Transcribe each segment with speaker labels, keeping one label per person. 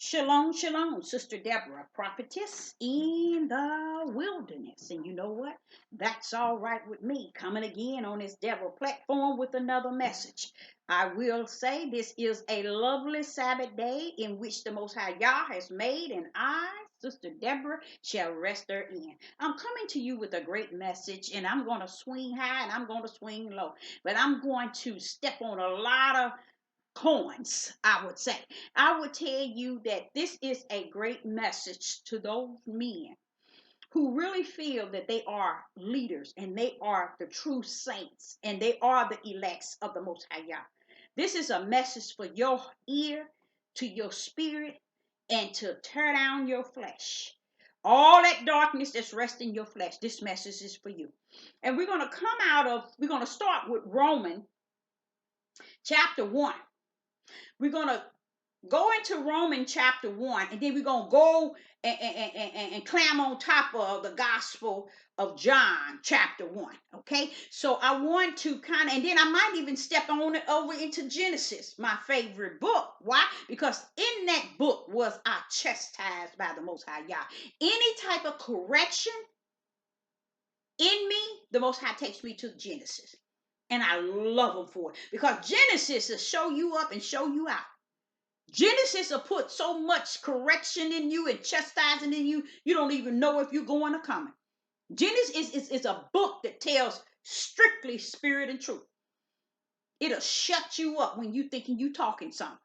Speaker 1: Shalom, shalom, Sister Deborah, prophetess in the wilderness. And you know what? That's all right with me. Coming again on this devil platform with another message. I will say this is a lovely Sabbath day in which the Most High Yah has made, and I, Sister Deborah, shall rest therein. I'm coming to you with a great message, and I'm going to swing high and I'm going to swing low. But I'm going to step on a lot of coins, I would say. I would tell you that this is a great message to those men who really feel that they are leaders and they are the true saints and they are the elects of the Most High Yah. This is a message for your ear, to your spirit, and to tear down your flesh. All that darkness that's resting your flesh, this message is for you. And we're going to start with Romans chapter 1. We're going to go into Romans chapter 1, and then we're going to go and climb on top of the Gospel of John chapter 1. Okay, so I want to and then I might even step on it over into Genesis, my favorite book. Why? Because in that book was I chastised by the Most High Yah. Any type of correction in me, the Most High takes me to Genesis. And I love him for it, because Genesis will show you up and show you out. Genesis will put so much correction in you and chastising in you, you don't even know if you're going or coming. Genesis is a book that tells strictly spirit and truth. It'll shut you up when you thinking you talking something.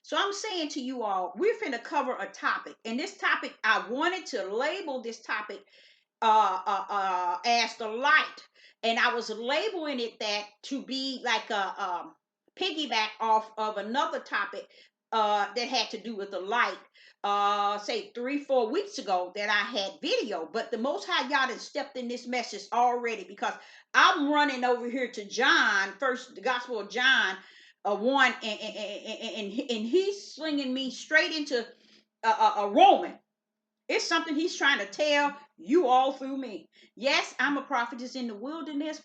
Speaker 1: So I'm saying to you all, we're finna cover a topic. And this topic, I wanted to label this topic as the light. And I was labeling it that to be like a piggyback off of another topic that had to do with the light, say 3-4 weeks ago that I had video. But the Most High God has stepped in this message already, because I'm running over here to John, first the Gospel of John 1, and he's swinging me straight into a Roman. It's something he's trying to tell you all through me. Yes, I'm a prophetess in the wilderness,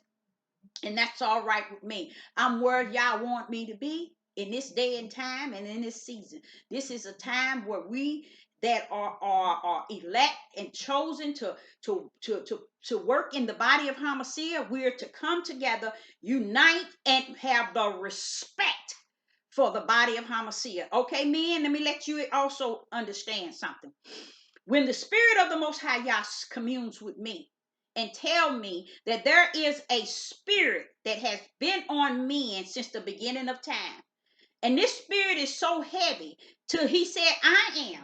Speaker 1: and that's all right with me. I'm where y'all want me to be in this day and time and in this season. This is a time where we that are elect and chosen to work in the body of Hamashiach, we're to come together, unite, and have the respect for the body of Hamashiach. Okay, men, let me let you also understand something. When the Spirit of the Most High Yah communes with me and tell me that there is a spirit that has been on men since the beginning of time, and this spirit is so heavy till he said, I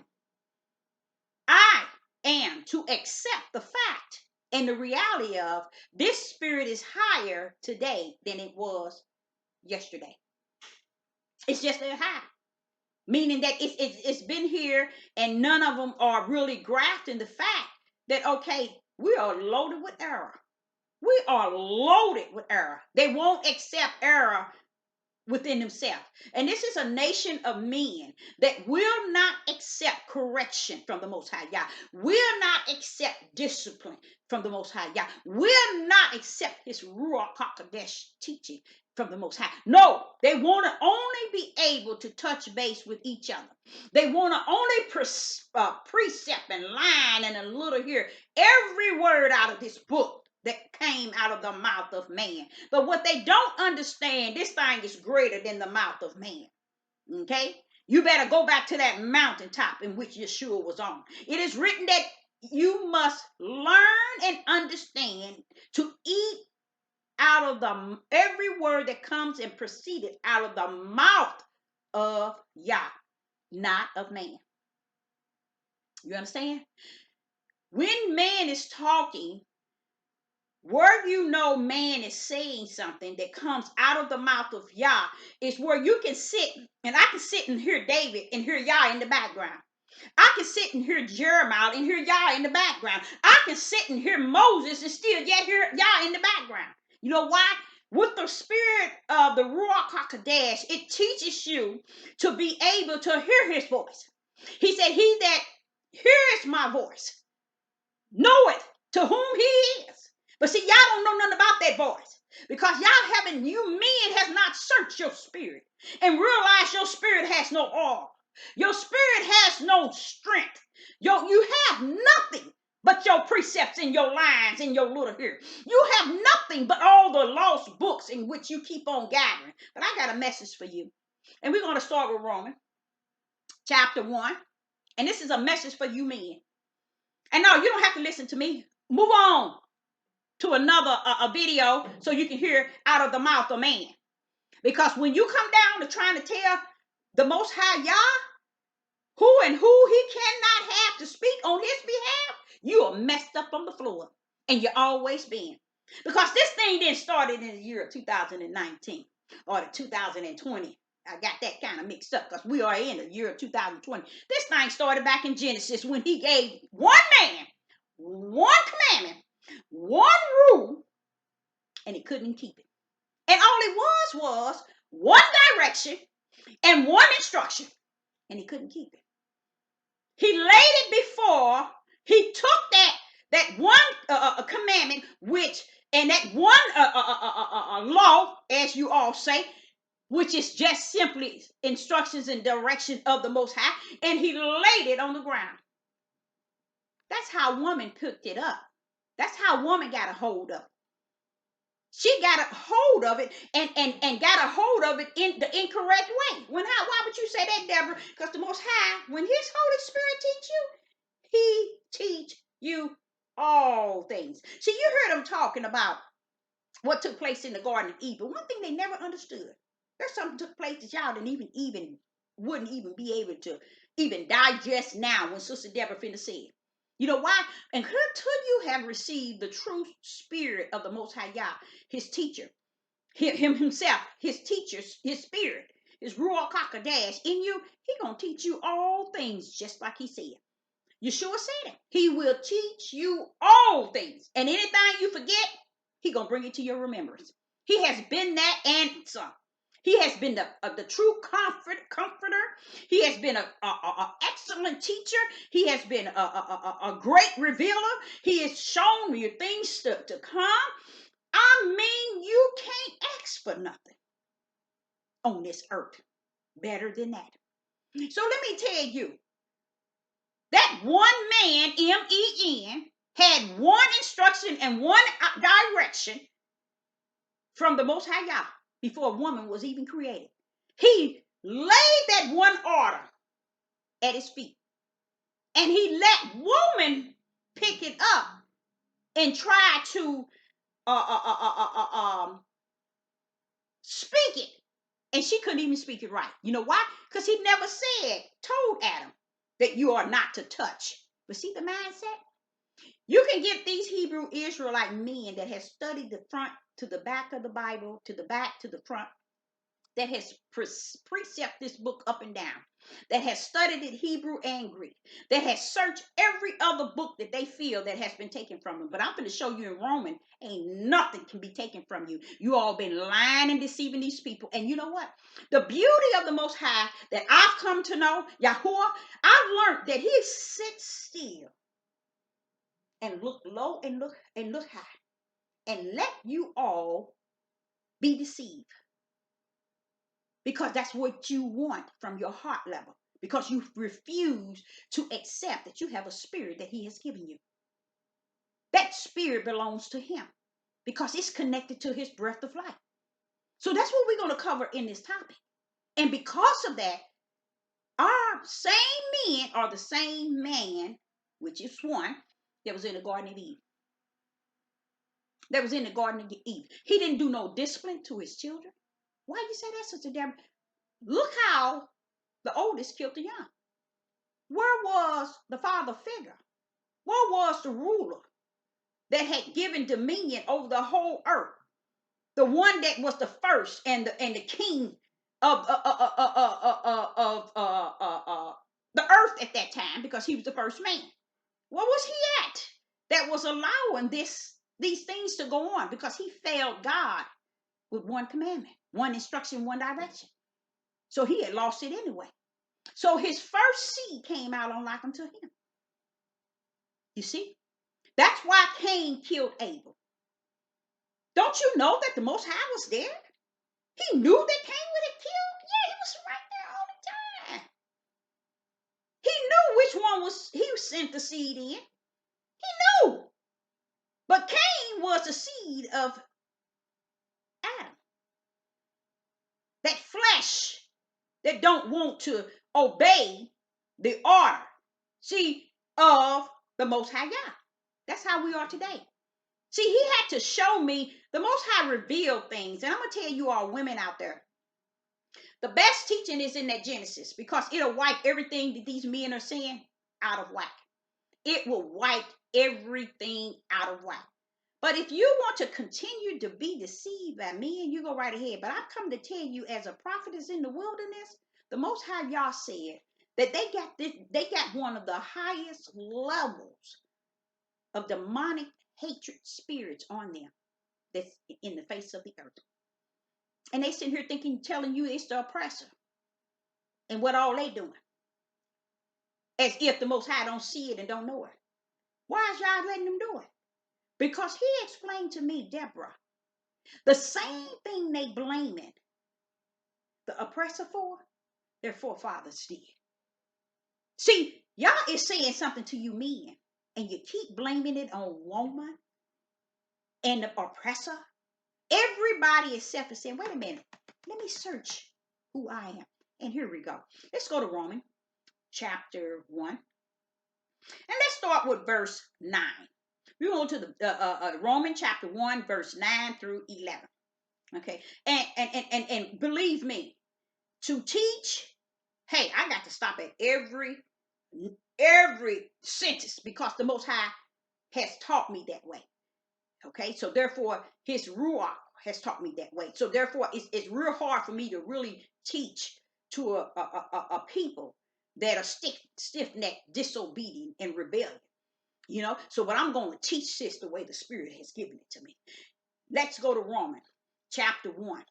Speaker 1: am to accept the fact and the reality of this spirit is higher today than it was yesterday. It's just that high. Meaning that it's been here, and none of them are really grafting the fact that, okay, we are loaded with error. We are loaded with error. They won't accept error within themselves. And this is a nation of men that will not accept correction from the Most High Yah, will not accept discipline from the Most High Yah, will not accept his Ruach HaKodesh teaching from the Most High. No, they want to only be able to touch base with each other. They want to only precept and line and a little here. Every word out of this book that came out of the mouth of man. But what they don't understand, this thing is greater than the mouth of man. Okay? You better go back to that mountaintop in which Yeshua was on. It is written that you must learn and understand to eat out of every word that comes and proceeded out of the mouth of Yah, not of man. You understand? When man is talking, where you know man is saying something that comes out of the mouth of Yah is where you can sit, and I can sit and hear David and hear Yah in the background. I can sit and hear Jeremiah and hear Yah in the background. I can sit and hear Moses and still yet hear Yah in the background. You know why? With the spirit of the Ruach HaKodesh, it teaches you to be able to hear his voice. He said, he that hears my voice knoweth to whom he is. But see, y'all don't know nothing about that voice, because you men has not searched your spirit and realized your spirit has no oil. Your spirit has no strength. You have nothing but your precepts and your lines and your little here. You have nothing but all the lost books in which you keep on gathering. But I got a message for you. And we're going to start with Romans chapter 1. And this is a message for you men. And no, you don't have to listen to me. Move on to another a video so you can hear out of the mouth of man. Because when you come down to trying to tell the Most High Yah who and who he cannot have to speak on his behalf, you are messed up on the floor. And you always been. Because this thing didn't start in the year of 2019 or the 2020. I got that kind of mixed up because we are in the year of 2020. This thing started back in Genesis when he gave one man, one commandment, one rule, and he couldn't keep it. And all it was one direction and one instruction, and he couldn't keep it. He laid it before he took that one commandment, and that one law, as you all say, which is just simply instructions and direction of the Most High, and he laid it on the ground. That's how woman picked it up. That's how woman got a hold of it. She got a hold of it and got a hold of it in the incorrect way. Why would you say that, Deborah? Because the Most High, when his Holy Spirit teach you, he teach you all things. See, you heard him talking about what took place in the Garden of Eden. One thing they never understood. There's something took place that y'all didn't wouldn't even be able to even digest now when Sister Deborah finna say it. You know why? Until you have received the true spirit of the Most High Yah, his teacher, him himself, his teachers, his spirit, his Ruach HaKodesh in you, he gonna teach you all things just like he said. Yeshua said it. He will teach you all things. And anything you forget, he gonna bring it to your remembrance. He has been that and some. He has been the true comforter. He has been an excellent teacher. He has been a great revealer. He has shown you things to come. I mean, you can't ask for nothing on this earth better than that. So let me tell you, that one man, M-E-N, had one instruction and one direction from the Most High Yah before a woman was even created. He laid that one order at his feet. And he let woman pick it up and try to speak it. And she couldn't even speak it right. You know why? Because he never told Adam that you are not to touch. But see the mindset? You can get these Hebrew Israelite men that has studied the front to the back of the Bible, to the back to the front, that has precept this book up and down, that has studied it Hebrew and Greek, that has searched every other book that they feel that has been taken from them. But I'm going to show you in Romans, ain't nothing can be taken from you. You all been lying and deceiving these people. And you know what? The beauty of the Most High that I've come to know, Yahuwah, I've learned that he sits still and look low and look high and let you all be deceived. Because that's what you want from your heart level. Because you refuse to accept that you have a spirit that he has given you. That spirit belongs to him. Because it's connected to his breath of life. So that's what we're going to cover in this topic. And because of that, our same men are the same man, which is one, that was in the Garden of Eden. That was in the Garden of Eden. He didn't do no discipline to his children. Why you say that, Sister Deborah? Look how the oldest killed the young. Where was the father figure? Where was the ruler that had given dominion over the whole earth? The one that was the first and the king of the earth at that time, because he was the first man. Where was he at that was allowing these things to go on? Because he failed God with one commandment, one instruction, one direction. So he had lost it anyway. So his first seed came out unlike unto him. You see? That's why Cain killed Abel. Don't you know that the Most High was there? He knew that Cain would have killed. Yeah, he was right there all the time. which one he sent the seed in. He knew. But Cain was the seed of Adam. That flesh that don't want to obey the order, see, of the Most High God. That's how we are today. See, he had to show me, the Most High revealed things. And I'm going to tell you all women out there, the best teaching is in that Genesis, because it'll wipe everything that these men are saying out of whack. It will wipe everything out of whack. But if you want to continue to be deceived by men, you go right ahead. But I've come to tell you, as a prophetess in the wilderness, the Most High Yah said that they got one of the highest levels of demonic hatred spirits on them that's in the face of the earth. And they sitting here telling you it's the oppressor. And what all they doing? As if the Most High don't see it and don't know it. Why is y'all letting them do it? Because he explained to me, Deborah, the same thing they blaming the oppressor for, their forefathers did. See, y'all is saying something to you men, and you keep blaming it on woman and the oppressor. Everybody except for saying, wait a minute, let me search who I am. And here we go. Let's go to Romans chapter 1. And let's start with verse 9. We go to the Romans chapter 1, verse 9 through 11. Okay. And believe me, to teach, hey, I got to stop at every sentence, because the Most High has taught me that way. Okay. So therefore, his Ruach has taught me that way. So therefore, it's real hard for me to really teach to a people that are stiff-necked, disobedient, and rebellion. You know, so but I'm going to teach this the way the Spirit has given it to me. Let's go to Romans chapter 1,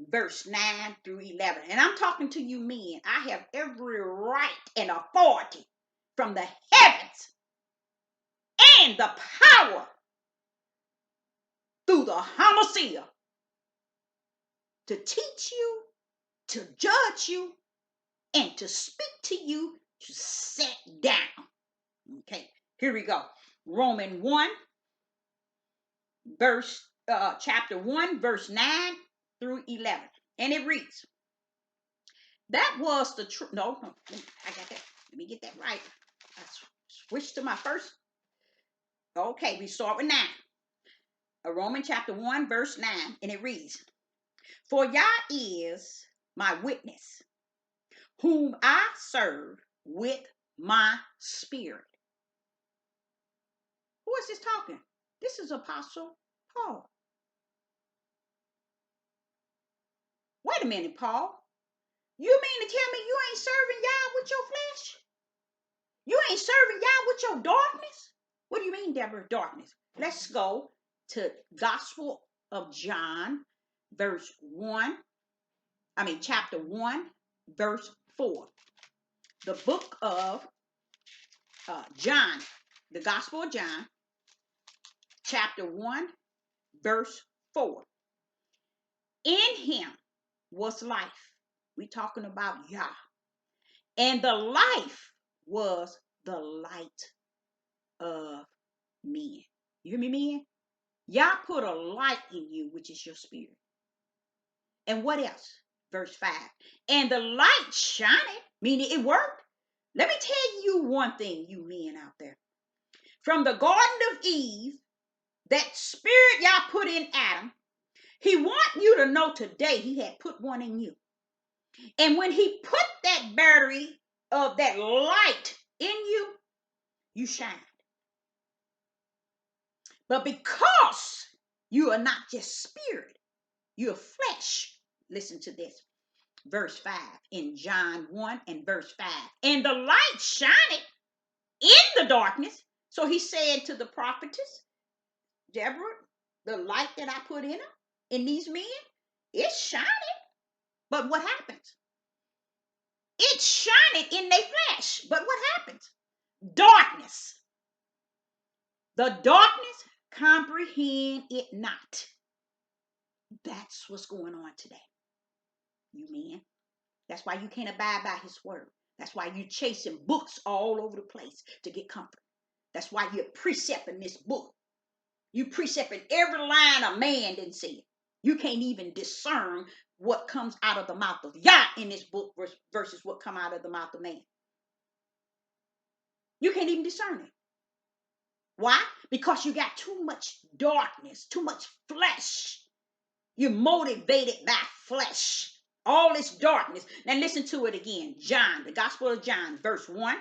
Speaker 1: verse 9 through 11. And I'm talking to you men. I have every right and authority from the heavens and the power through the Hamashiach to teach you, to judge you, and to speak to you to sit down. Okay, here we go. Romans 1, chapter 1, verse 9 through 11. And it reads, that was the truth. No, I got that. Let me get that right. I switched to my first. Okay, we start with 9. Romans chapter 1, verse 9. And it reads, for Yah is my witness, whom I serve with my spirit. Who is this talking? This is Apostle Paul. Wait a minute, Paul. You mean to tell me you ain't serving Yah with your flesh? You ain't serving Yah with your darkness? What do you mean, Deborah, darkness? Let's go to Gospel of John, chapter 1, verse 4. The book of John, the Gospel of John, chapter 1, verse 4. In him was life. We talking about Yah. And the life was the light of men. You hear me, men? Yah put a light in you, which is your spirit. And what else? Verse 5. And the light shined, meaning it worked. Let me tell you one thing, you men out there. From the Garden of Eve, that spirit Yah put in Adam, he want you to know today he had put one in you. And when he put that battery of that light in you, you shined. But because you are not just spirit, you're flesh. Listen to this. Verse 5 in John 1 and verse 5. And the light shined in the darkness. So he said to the prophetess, Deborah, the light that I put in them, in these men, it's shining. But what happens? It's shining in their flesh. But what happens? Darkness. The darkness comprehend it not. That's what's going on today, you men. That's why you can't abide by his word. That's why you're chasing books all over the place to get comfort. That's why you're precepting this book. You precepting every line a man didn't say. You can't even discern what comes out of the mouth of Yah in this book versus what come out of the mouth of man. You can't even discern it. Why? Because you got too much darkness, too much flesh. You're motivated by flesh. All this darkness. Now listen to it again. John, the Gospel of John, verse 1.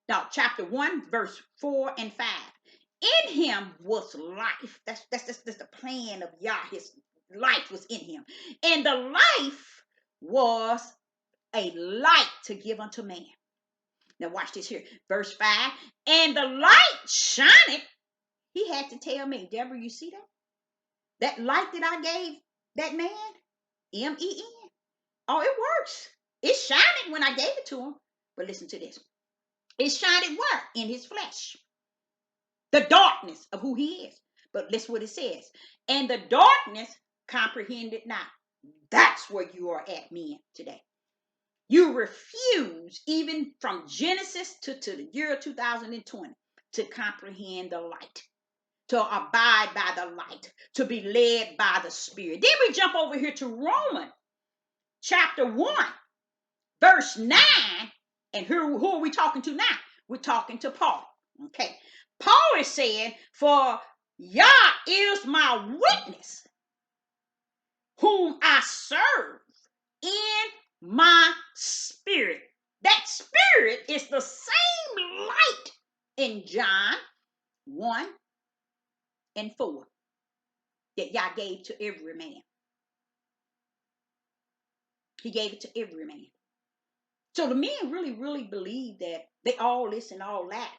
Speaker 1: No, chapter 1, verse 4 and 5. In him was life. That's the plan of Yah. His life was in him. And the life was a light to give unto man. Now watch this here. Verse 5. And the light shineth. He had to tell me, Deborah, you see that? That light that I gave that man, M-E-N. Oh, it works. It shined when I gave it to him. But listen to this. It shined where? In his flesh. The darkness of who he is. But listen what it says. And the darkness comprehended not. That's where you are at, men, today. You refuse, even from Genesis to the year 2020, to comprehend the light, to abide by the light, to be led by the Spirit. Then we jump over here to Romans chapter 1, verse 9. And who are we talking to now? We're talking to Paul. Okay. Paul is saying, for Yah is my witness, whom I serve in my spirit. That spirit is the same light in John 1 and 4 that Yah gave to every man. He gave it to every man. So the men really, really believe that they all this and all that.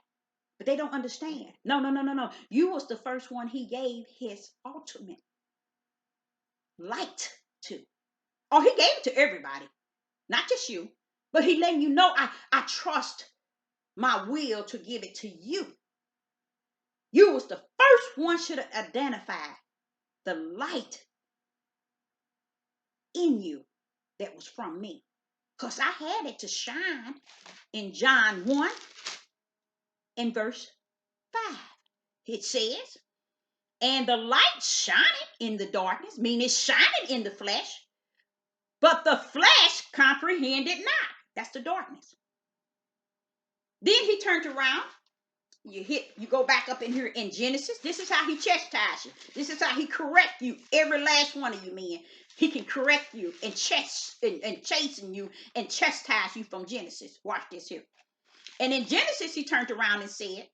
Speaker 1: But they don't understand. No. You was the first one he gave his ultimate light to. Oh, he gave it to everybody. Not just you. But he letting you know, I trust my will to give it to you. You was the first one should have identified the light in you that was from me. Because I had it to shine in John 1 and verse 5. It says, and the light shineth in the darkness, meaning it's shining in the flesh, but the flesh comprehended not. That's the darkness. Then he turned around. You go back up in here in Genesis. This is how he chastised you. This is how he correct you. Every last one of you men. He can correct you and chasten you and chastise you from Genesis. Watch this here. And in Genesis, he turned around and said,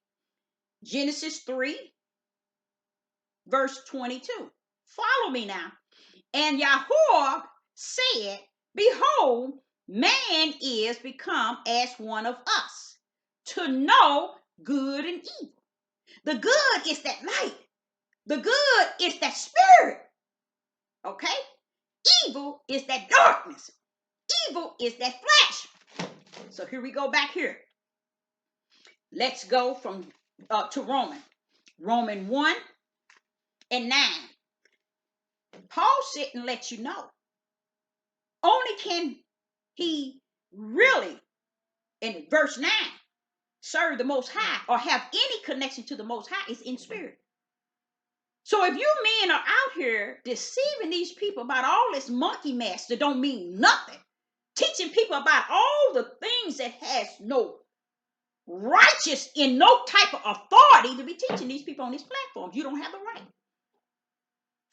Speaker 1: Genesis 3, verse 22. Follow me now. And Yahuwah said, behold, man is become as one of us, to know good and evil. The good is that light. The good is that spirit. Okay? Evil is that darkness. Evil is that flesh. So here we go back here. Let's go from to Romans. Romans 1 and 9. Paul said and let you know. Only can he really, in verse 9, serve the Most High or have any connection to the Most High is in spirit. So if you men are out here deceiving these people about all this monkey mess that don't mean nothing, teaching people about all the things that has no righteous in no type of authority to be teaching these people on these platforms, you don't have the right.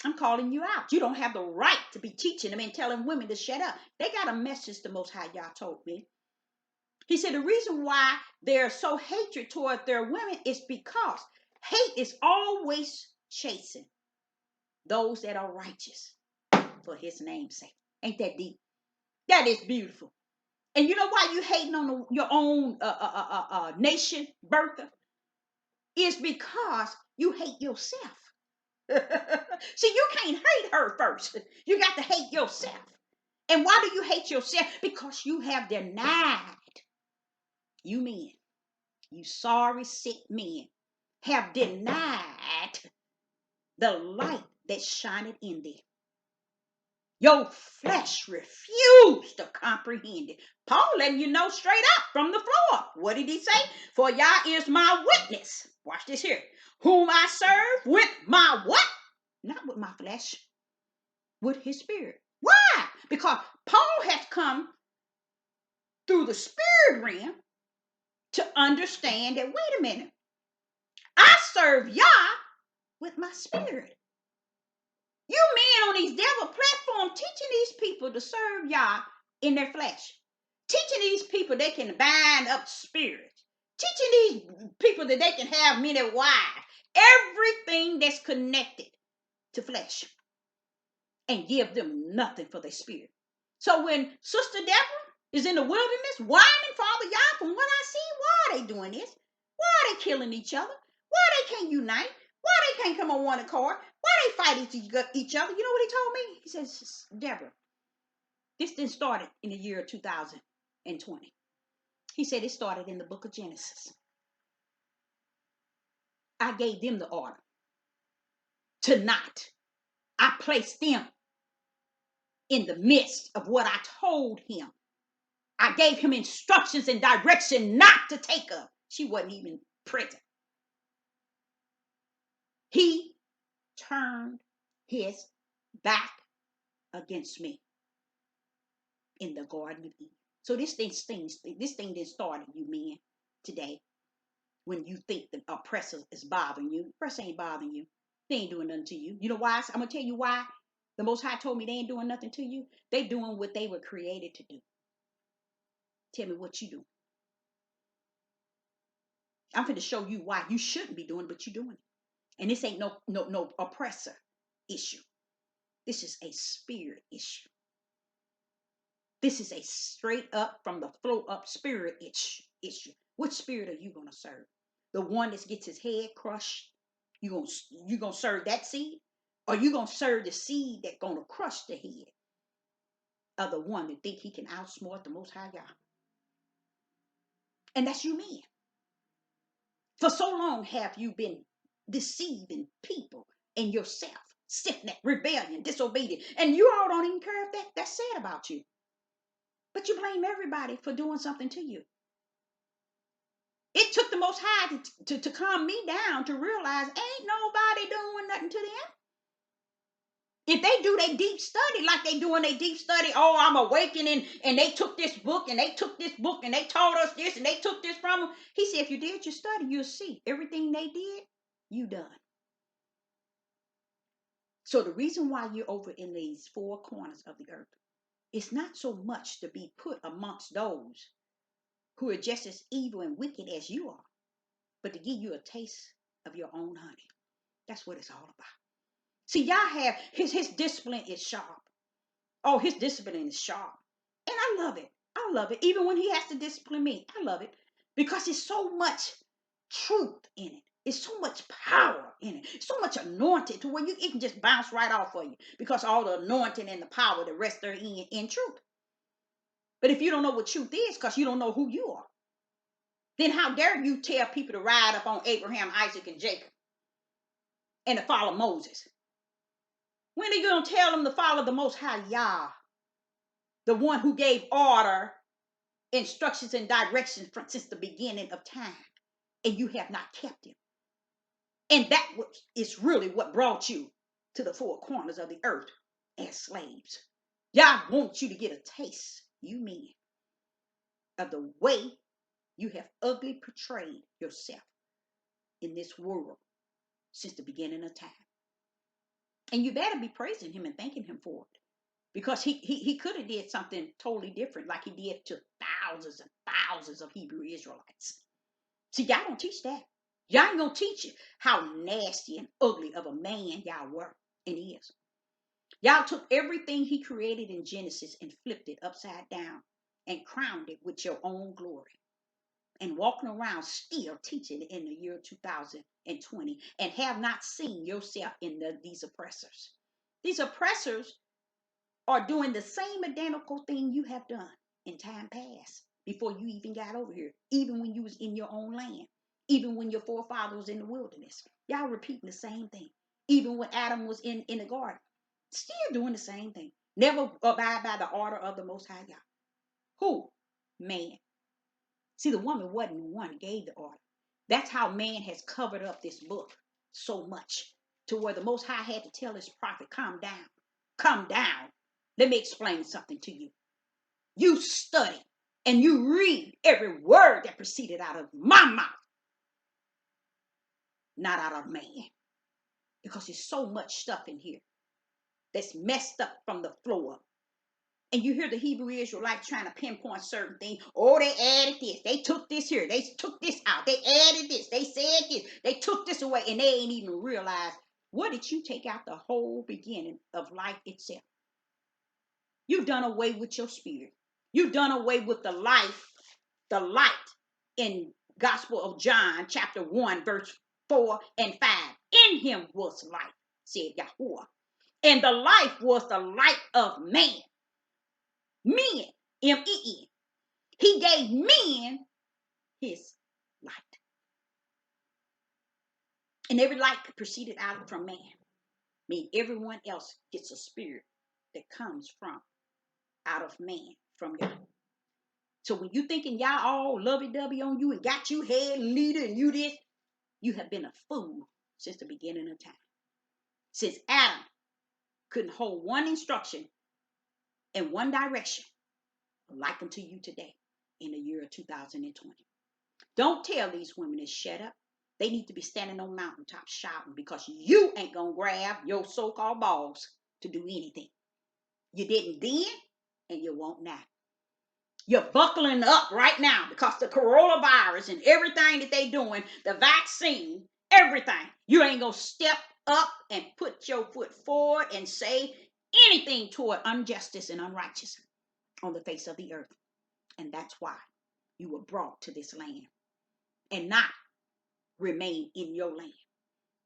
Speaker 1: I'm calling you out. You don't have the right to be teaching them and telling women to shut up. They got a message the Most High Yah told me. He said the reason why they're so hatred toward their women is because hate is always chasing those that are righteous for his name's sake. Ain't that deep? That is beautiful. And you know why you hating on your own nation, Bertha? Is because you hate yourself. See, you can't hate her first. You got to hate yourself. And why do you hate yourself? Because you have denied. You men, you sorry, sick men, have denied the light that shineth in thee. Your flesh refused to comprehend it. Paul letting you know straight up from the floor. What did he say? For Yah is my witness. Watch this here. Whom I serve with my what? Not with my flesh. With his spirit. Why? Because Paul has come through the spirit realm to understand that, wait a minute, I serve Yah with my spirit. You men on these devil platforms teaching these people to serve Yah in their flesh. Teaching these people they can bind up spirits. Teaching these people that they can have many wives. Everything that's connected to flesh. And give them nothing for their spirit. So when Sister Deborah is in the wilderness whining, Father Yah, from what I see, why are they doing this? Why are they killing each other? Why they can't unite? Why they can't come on one accord? Why they fight each other? You know what he told me? He says, Deborah, this didn't start in the year 2020. He said it started in the book of Genesis. I gave them the order to not. I placed them in the midst of what I told him. I gave him instructions and direction not to take her. She wasn't even present. He turned his back against me in the Garden of Eden. So this thing didn't start in you men today when you think the oppressor is bothering you. The oppressor ain't bothering you. They ain't doing nothing to you. You know why? I'm going to tell you why. The Most High told me they ain't doing nothing to you. They doing what they were created to do. Tell me what you do. I'm going to show you why you shouldn't be doing, but you're doing it. And this ain't no oppressor issue. This is a spirit issue. This is a straight up from the flow up spirit issue. Which spirit are you going to serve? The one that gets his head crushed? You gonna serve that seed? Or you going to serve the seed that's going to crush the head of the one that think he can outsmart the Most High God? And that's you men. For so long have you been deceiving people and yourself, stiff-necked, rebellion, disobedient, and you all don't even care if that's said about you. But you blame everybody for doing something to you. It took the Most High to calm me down to realize ain't nobody doing nothing to them. If they do their deep study like they doing their deep study, oh, I'm awakening, and they took this book, and they took this book, and they taught us this, and they took this from them. He said, if you did your study, you'll see everything they did, you done. So the reason why you're over in these four corners of the earth, it's not so much to be put amongst those who are just as evil and wicked as you are, but to give you a taste of your own honey. That's what it's all about. See, y'all have his discipline is sharp. Oh, his discipline is sharp. And I love it. I love it. Even when he has to discipline me, I love it. Because it's so much truth in it. It's so much power in it. So much anointing to where it can just bounce right off for you. Because all the anointing and the power, the rest are in truth. But if you don't know what truth is, because you don't know who you are, then how dare you tell people to ride up on Abraham, Isaac, and Jacob and to follow Moses? When are you going to tell them to follow the Most High Yah, the one who gave order, instructions, and directions since the beginning of time, and you have not kept him? And that is really what brought you to the four corners of the earth as slaves. Yah wants you to get a taste, you men, of the way you have ugly portrayed yourself in this world since the beginning of time. And you better be praising him and thanking him for it. Because he could have did something totally different like he did to thousands and thousands of Hebrew Israelites. See, y'all don't teach that. Y'all ain't going to teach you how nasty and ugly of a man y'all were and is. Y'all took everything he created in Genesis and flipped it upside down and crowned it with your own glory. And walking around still teaching in the year 2020 and have not seen yourself in these oppressors. These oppressors are doing the same identical thing you have done in time past before you even got over here, even when you was in your own land, even when your forefathers was in the wilderness. Y'all repeating the same thing. Even when Adam was in the garden, still doing the same thing. Never abide by the order of the Most High God. Who? Man. See, the woman wasn't the one who gave the order. That's how man has covered up this book so much to where the Most High had to tell his prophet, calm down. Calm down. Let me explain something to you. You study and you read every word that proceeded out of my mouth, not out of man. Because there's so much stuff in here that's messed up from the floor up. And you hear the Hebrew Israelites trying to pinpoint certain things. Oh, they added this. They took this here. They took this out. They added this. They said this. They took this away. And they ain't even realized, what did you take out the whole beginning of life itself? You've done away with your spirit. You've done away with the life, the light in Gospel of John, chapter 1, verse 4 and 5. In him was life, said Yahuwah. And the life was the light of man. Men, M-E-N. He gave men his light. And every light proceeded out from man. I mean, everyone else gets a spirit that comes from out of man, from God. So when you thinking y'all all lovey-dovey on you and got you head leader and you this, you have been a fool since the beginning of time. Since Adam couldn't hold one instruction in one direction, like unto you today in the year of 2020. Don't tell these women to shut up. They need to be standing on mountaintops shouting because you ain't going to grab your so-called balls to do anything. You didn't then and you won't now. You're buckling up right now because the coronavirus and everything that they doing, the vaccine, everything. You ain't going to step up and put your foot forward and say anything toward injustice and unrighteousness on the face of the earth. And that's why you were brought to this land and not remain in your land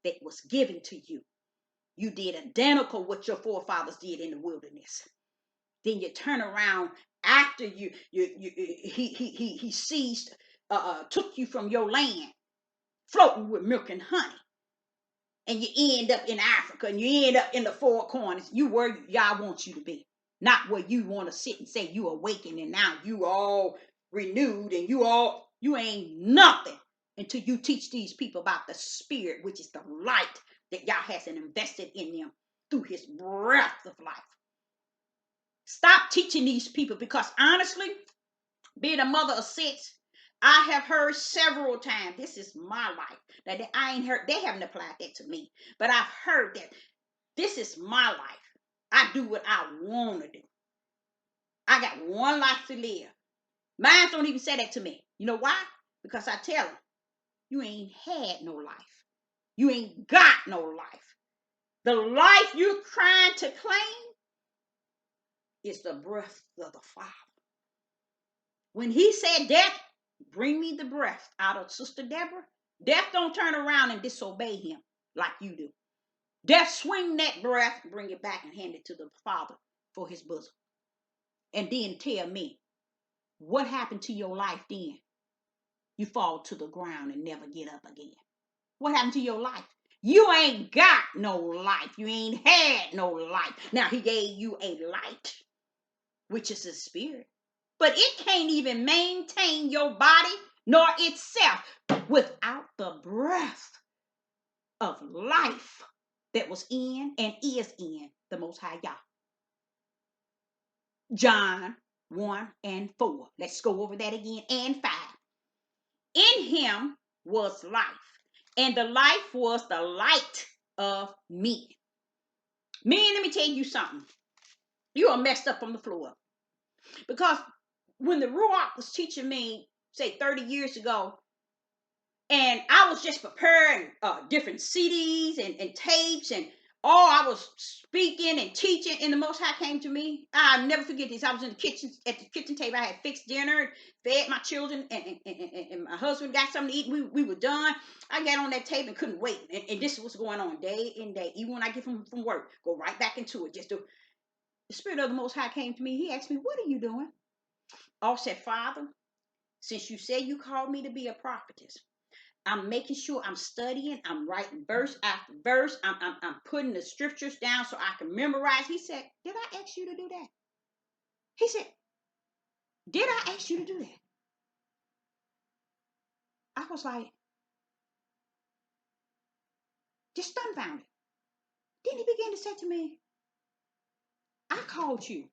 Speaker 1: that was given to you. You did identical what your forefathers did in the wilderness. Then you turn around after he seized, took you from your land, floating with milk and honey. And you end up in Africa and you end up in the four corners. You where y'all want you to be. Not where you want to sit and say you awakened and now you all renewed and you ain't nothing until you teach these people about the spirit, which is the light that y'all hasn't invested in them through his breath of life. Stop teaching these people because honestly, being a mother of six, I have heard several times, this is my life. Now, I ain't heard, they haven't applied that to me, but I've heard that this is my life. I do what I want to do. I got one life to live. Mine don't even say that to me. You know why? Because I tell them, you ain't had no life. You ain't got no life. The life you're trying to claim is the breath of the Father. When he said, death, bring me the breath out of Sister Deborah, death don't turn around and disobey him like you do. Death swing that breath, bring it back and hand it to the Father for his bosom. And then tell me, what happened to your life then? You fall to the ground and never get up again. What happened to your life? You ain't got no life. You ain't had no life. Now, he gave you a light, which is a spirit. But it can't even maintain your body nor itself without the breath of life that was in and is in the Most High Yah. John 1 and 4. Let's go over that again. And 5. In him was life, and the life was the light of men. Men, let me tell you something. You are messed up on the floor. Because when the Ruach was teaching me, say 30 years ago, and I was just preparing different CDs and tapes and I was speaking and teaching, and the Most High came to me. I'll never forget this. I was in the kitchen, at the kitchen table. I had fixed dinner, fed my children, and my husband got something to eat. We were done. I got on that table and couldn't wait. And this was going on day in day. Even when I get from work, go right back into it. The Spirit of the Most High came to me. He asked me, what are you doing? I said, Father, since you said you called me to be a prophetess, I'm making sure I'm studying. I'm writing verse after verse. I'm putting the scriptures down so I can memorize. He said, did I ask you to do that? He said, did I ask you to do that? I was like, just dumbfounded. Then he began to say to me, I called you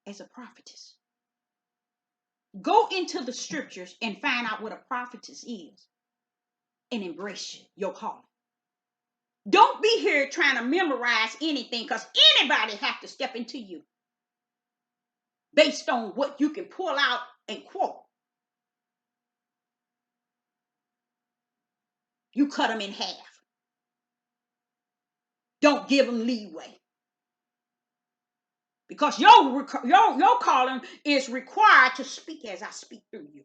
Speaker 1: as a prophetess. Go into the scriptures and find out what a prophetess is and embrace your calling. Don't be here trying to memorize anything, because anybody has to step into you based on what you can pull out and quote. You cut them in half. Don't give them leeway. Because your calling is required to speak as I speak through you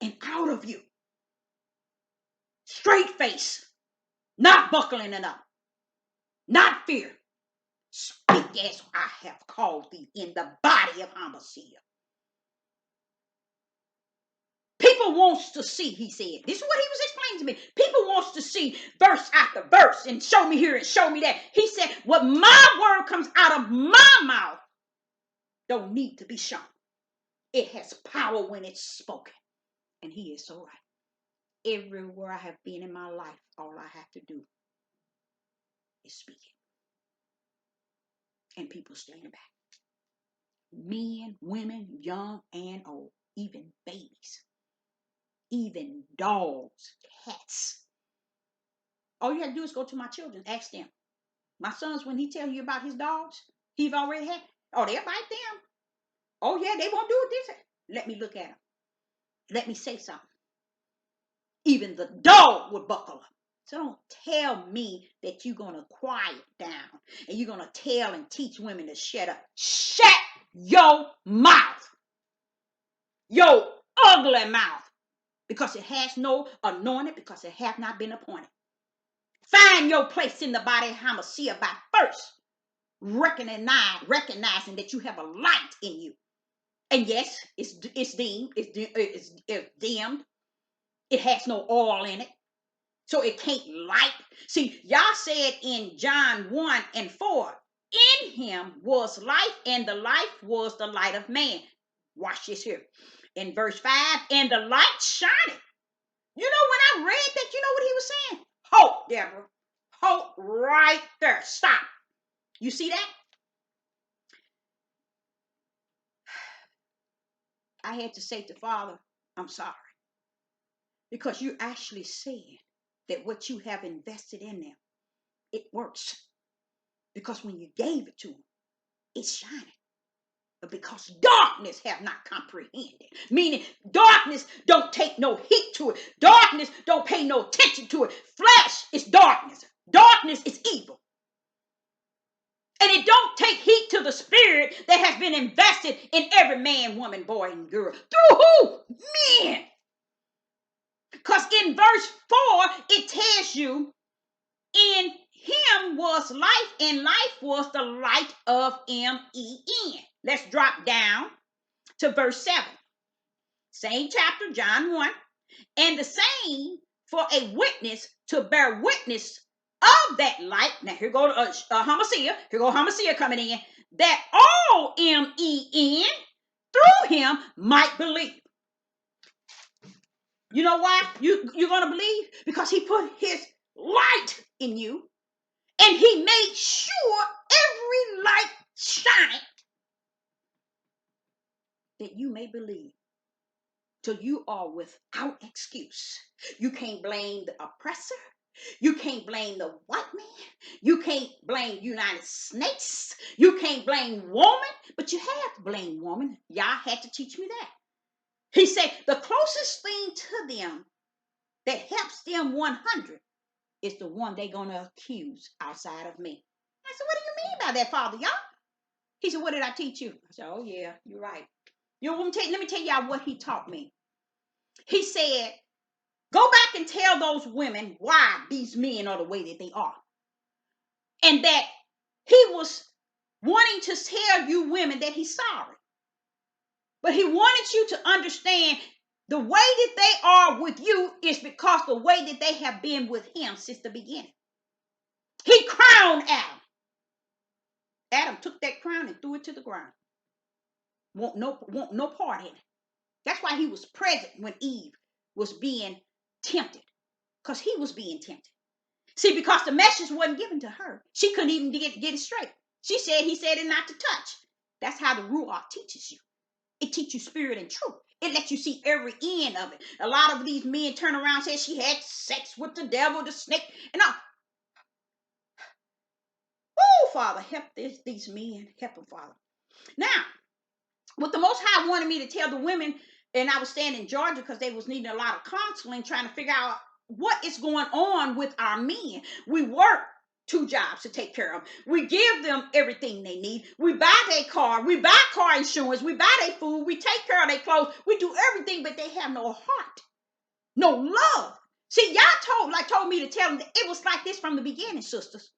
Speaker 1: and out of you. Straight face, not buckling it up, not fear. Speak as I have called thee in the body of Hamashiach. People wants to see, he said. This is what he was explaining to me. People wants to see verse after verse and show me here and show me that. He said, what my word comes out of my mouth don't need to be shown. It has power when it's spoken. And he is so right. Everywhere I have been in my life, all I have to do is speak it. And people stand back. Men, women, young and old, even babies, even dogs, cats. All you have to do is go to my children, ask them. My sons, when he tells you about his dogs, he's already had, oh, they'll bite them. Oh, yeah, they won't do it this. Let me look at them. Let me say something. Even the dog would buckle up. So don't tell me that you're going to quiet down and you're going to tell and teach women to shut up. Shut your mouth. Your ugly mouth. Because it has no anointing, because it has not been appointed. Find your place in the body of Hamashiach by first recognizing that you have a light in you. And yes, it's dimmed. It's dimmed. It has no oil in it. So it can't light. See, y'all said in John 1 and 4, in him was life, and the life was the light of man. Watch this here. In verse 5, and the light shineth. You know, when I read that, you know what he was saying? Hope, Deborah. Hope right there. Stop. You see that? I had to say to Father, I'm sorry. Because you actually said that what you have invested in them, it works. Because when you gave it to them, it's shining. But because darkness have not comprehended, meaning darkness don't take no heed to it. Darkness don't pay no attention to it. Flesh is darkness. Darkness is evil. And it don't take heed to the spirit that has been invested in every man, woman, boy, and girl. Through who? Men. Because in verse 4, it tells you, in him was life, and life was the light of men. Let's drop down to verse 7. Same chapter, John 1. And the same for a witness to bear witness of that light. Now here go Hamashiach. Here go Hamashiach coming in. That all men through him might believe. You know why you're going to believe? Because he put his light in you. And he made sure every light shine that you may believe. So you are without excuse. You can't blame the oppressor. You can't blame the white man. You can't blame United States. You can't blame woman. But you have to blame woman. Y'all had to teach me that. He said the closest thing to them that helps them 100 is the one they're going to accuse outside of me. I said, what do you mean by that, Father, y'all? He said, what did I teach you? I said, oh, yeah, you're right. You know, let me tell y'all what he taught me. He said, go back and tell those women why these men are the way that they are. And that he was wanting to tell you women that he's sorry. But he wanted you to understand The way that they are with you is because the way that they have been with him since the beginning. He crowned Adam. Adam took that crown and threw it to the ground. Want no part in it. That's why he was present when Eve was being tempted. Because he was being tempted. See, because the message wasn't given to her. She couldn't even get it straight. He said it not to touch. That's how the Ruach teaches you. It teaches you spirit and truth. It lets you see every end of it. A lot of these men turn around and say she had sex with the devil, the snake, and all. Oh, Father, help these men. Help them, Father. Now, what the Most High wanted me to tell the women, and I was staying in Georgia because they was needing a lot of counseling, trying to figure out what is going on with our men. We work 2 jobs to take care of them. We give them everything they need. We buy their car. We buy car insurance. We buy their food. We take care of their clothes. We do everything, but they have no heart, no love. See, y'all told me to tell them that it was like this from the beginning, sisters.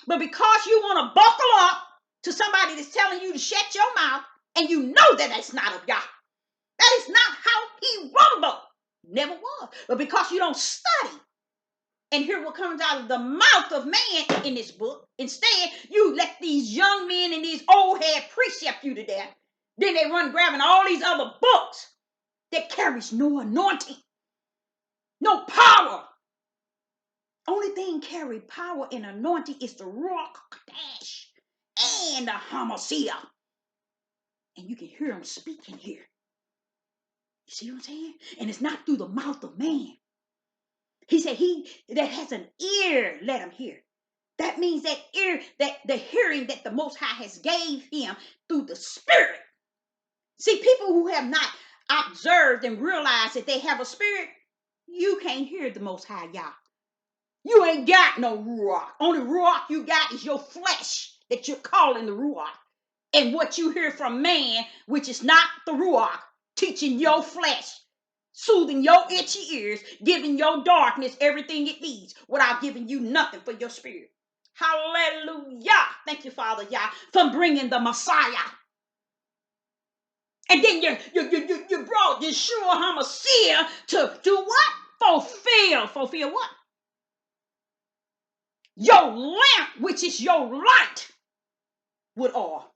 Speaker 1: But because you want to buckle up to somebody that's telling you to shut your mouth, and you know that that's not of Yah. That is not how he rumbled. Never was. But because you don't study and hear what comes out of the mouth of man in this book, instead, you let these young men and these old head precept you to death. Then they run grabbing all these other books that carries no anointing, no power. Only thing carry power and anointing is the Ruach Kodesh and the Hamashiach. And you can hear him speaking here. You see what I'm saying? And it's not through the mouth of man. He said he that has an ear, let him hear. That means that ear, that the hearing that the Most High has gave him through the Spirit. See, people who have not observed and realized that they have a spirit, you can't hear the Most High Yah. You ain't got no Ruach. Only Ruach you got is your flesh that you're calling the Ruach. And what you hear from man, which is not the Ruach, teaching your flesh, soothing your itchy ears, giving your darkness everything it needs without giving you nothing for your spirit. Hallelujah. Thank you, Father Yah, for bringing the Messiah. And then you brought Yeshua HaMashiach to do what? Fulfill what? Your lamp, which is your light, with oil.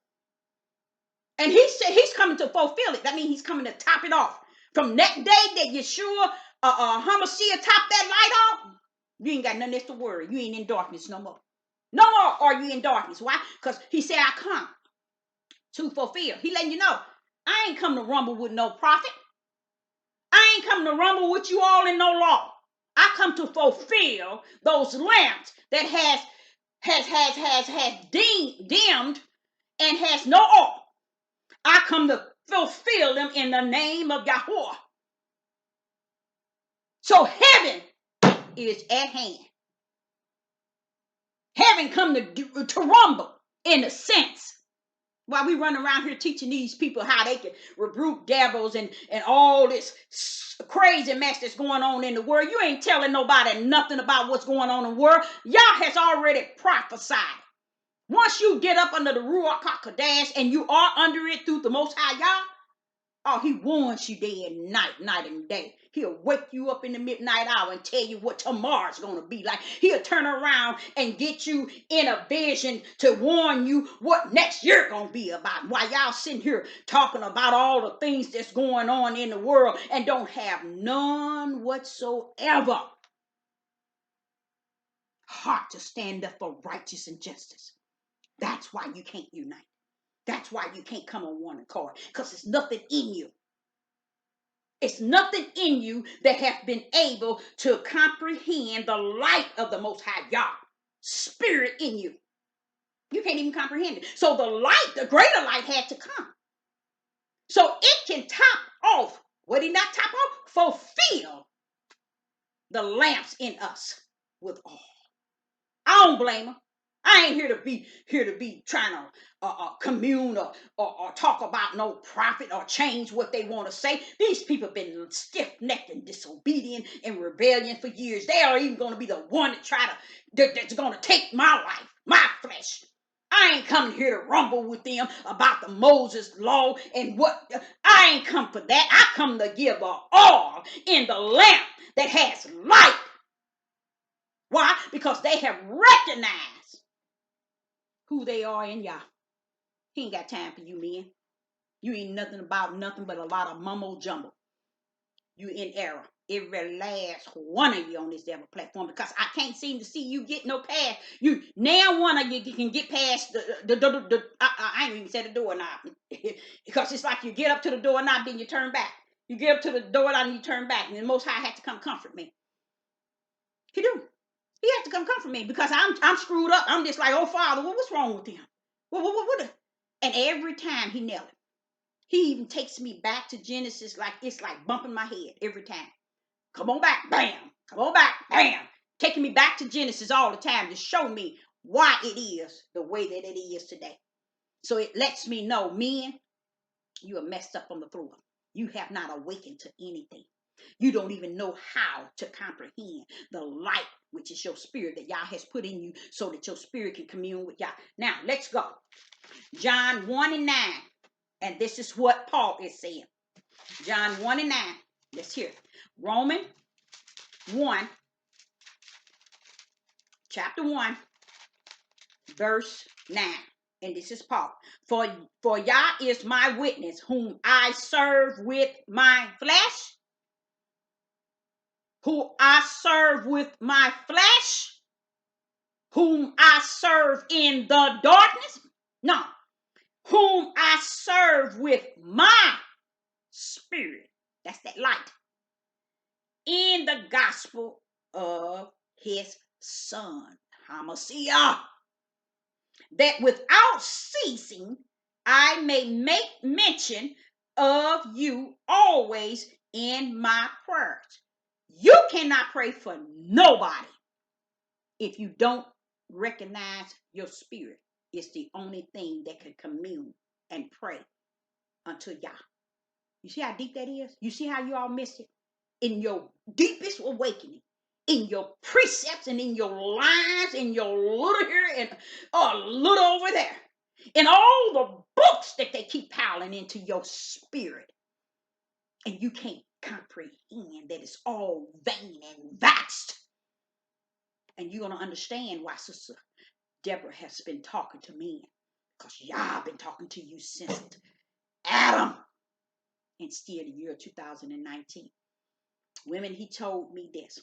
Speaker 1: And he said he's coming to fulfill it. That means he's coming to top it off. From that day that Yeshua HaMashiach topped that light off, you ain't got nothing else to worry. You ain't in darkness no more. No more are you in darkness. Why? Because he said, I come to fulfill. He letting you know, I ain't come to rumble with no prophet. I ain't come to rumble with you all in no law. I come to fulfill those lamps that has dimmed and has no oil. I come to fulfill them in the name of Yahuwah. So heaven is at hand. Heaven come to rumble in a sense. While we run around here teaching these people how they can rebuke devils and all this crazy mess that's going on in the world, you ain't telling nobody nothing about what's going on in the world. Yah has already prophesied. Once you get up under the Ruach HaKodesh and you are under it through the Most High Yah, oh, he warns you day and night and day. He'll wake you up in the midnight hour and tell you what tomorrow's going to be like. He'll turn around and get you in a vision to warn you what next year going to be about. While y'all sitting here talking about all the things that's going on in the world and don't have none whatsoever heart to stand up for righteousness and justice. That's why you can't unite. That's why you can't come on one accord, because there's nothing in you. It's nothing in you that has been able to comprehend the light of the Most High Yah, spirit in you. You can't even comprehend it. So the light, the greater light had to come. So it can top off. What did not top off? Fulfill the lamps in us with oil. I don't blame them. I ain't here to be trying to commune or talk about no prophet or change what they want to say. These people have been stiff-necked and disobedient and rebellion for years. They are even going to be the one that's going to take my life, my flesh. I ain't coming here to rumble with them about the Moses law and what. I ain't come for that. I come to give the oil in the lamp that has light. Why? Because they have recognized who they are in Yah. He ain't got time for you men. You ain't nothing about nothing but a lot of mumbo jumbo. You in error. Every last one of you on this devil platform, because I can't seem to see you get no past. You now one of you can get past the I ain't even said the doorknob because it's like you get up to the doorknob, then you turn back. You get up to the doorknob and you turn back, and the Most High had to come comfort me. He do. He had to come comfort me because I'm screwed up. I'm just like, oh Father, what's wrong with him? What? And every time he nailed it. He even takes me back to Genesis like it's like bumping my head every time. Come on back, bam. Come on back, bam. Taking me back to Genesis all the time to show me why it is the way that it is today. So it lets me know, men, you are messed up on the floor. You have not awakened to anything. You don't even know how to comprehend the light, which is your spirit that Yah has put in you so that your spirit can commune with Yah. Now, let's go. John 1 and 9. And this is what Paul is saying. John 1 and 9. Let's hear it. Romans 1, chapter 1, verse 9. And this is Paul. For Yah is my witness, whom I serve with my flesh. Who I serve with my flesh. Whom I serve in the darkness. No. Whom I serve with my spirit. That's that light. In the gospel of his son, Hamashiach, that without ceasing I may make mention of you always in my prayers. You cannot pray for nobody if you don't recognize your spirit. It's the only thing that can commune and pray unto Yah. You see how deep that is? You see how you all miss it? In your deepest awakening, in your precepts and in your lines, in your little here and a little over there, in all the books that they keep piling into your spirit. And you can't comprehend that it's all vain and vast. And you're going to understand why Sister Deborah has been talking to me. Because Yah been talking to you since Adam. And still the year 2019. Women, he told me this.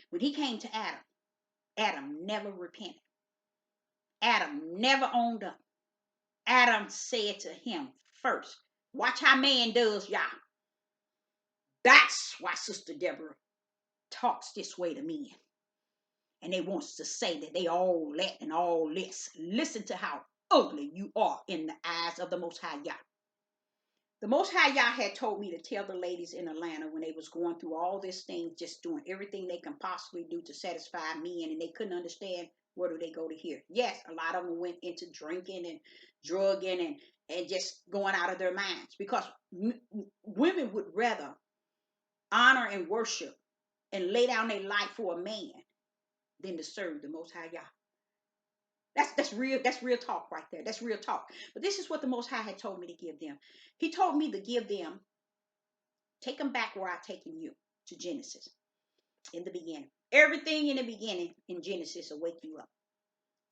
Speaker 1: When he came to Adam, Adam never repented. Adam never owned up. Adam said to him first, watch how man does, Yah. That's why Sister Deborah talks this way to men. And they wants to say that they all that and all this. Listen to how ugly you are in the eyes of the Most High Yah. The Most High Yah had told me to tell the ladies in Atlanta when they was going through all these things, just doing everything they can possibly do to satisfy men, and they couldn't understand where do they go to here. Yes, a lot of them went into drinking and drugging and just going out of their minds because women would rather honor and worship and lay down their life for a man than to serve the Most High Yah. That's real talk right there. That's real talk. But this is what the Most High had told me to give them. He told me to give them, take them back where I've taken you, to Genesis, in the beginning. Everything in the beginning in Genesis will wake you up.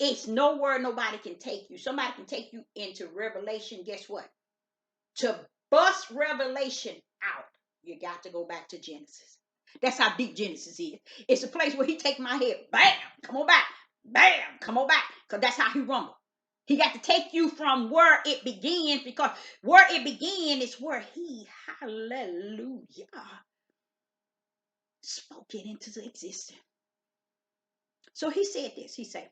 Speaker 1: It's nowhere nobody can take you. Somebody can take you into Revelation. Guess what? To bust Revelation out, you got to go back to Genesis. That's how deep Genesis is. It's a place where he take my head, bam, come on back. Bam, come on back. Because that's how he rumbled. He got to take you from where it begins, because where it began is where he, hallelujah, spoke it into existence. So he said this. He said,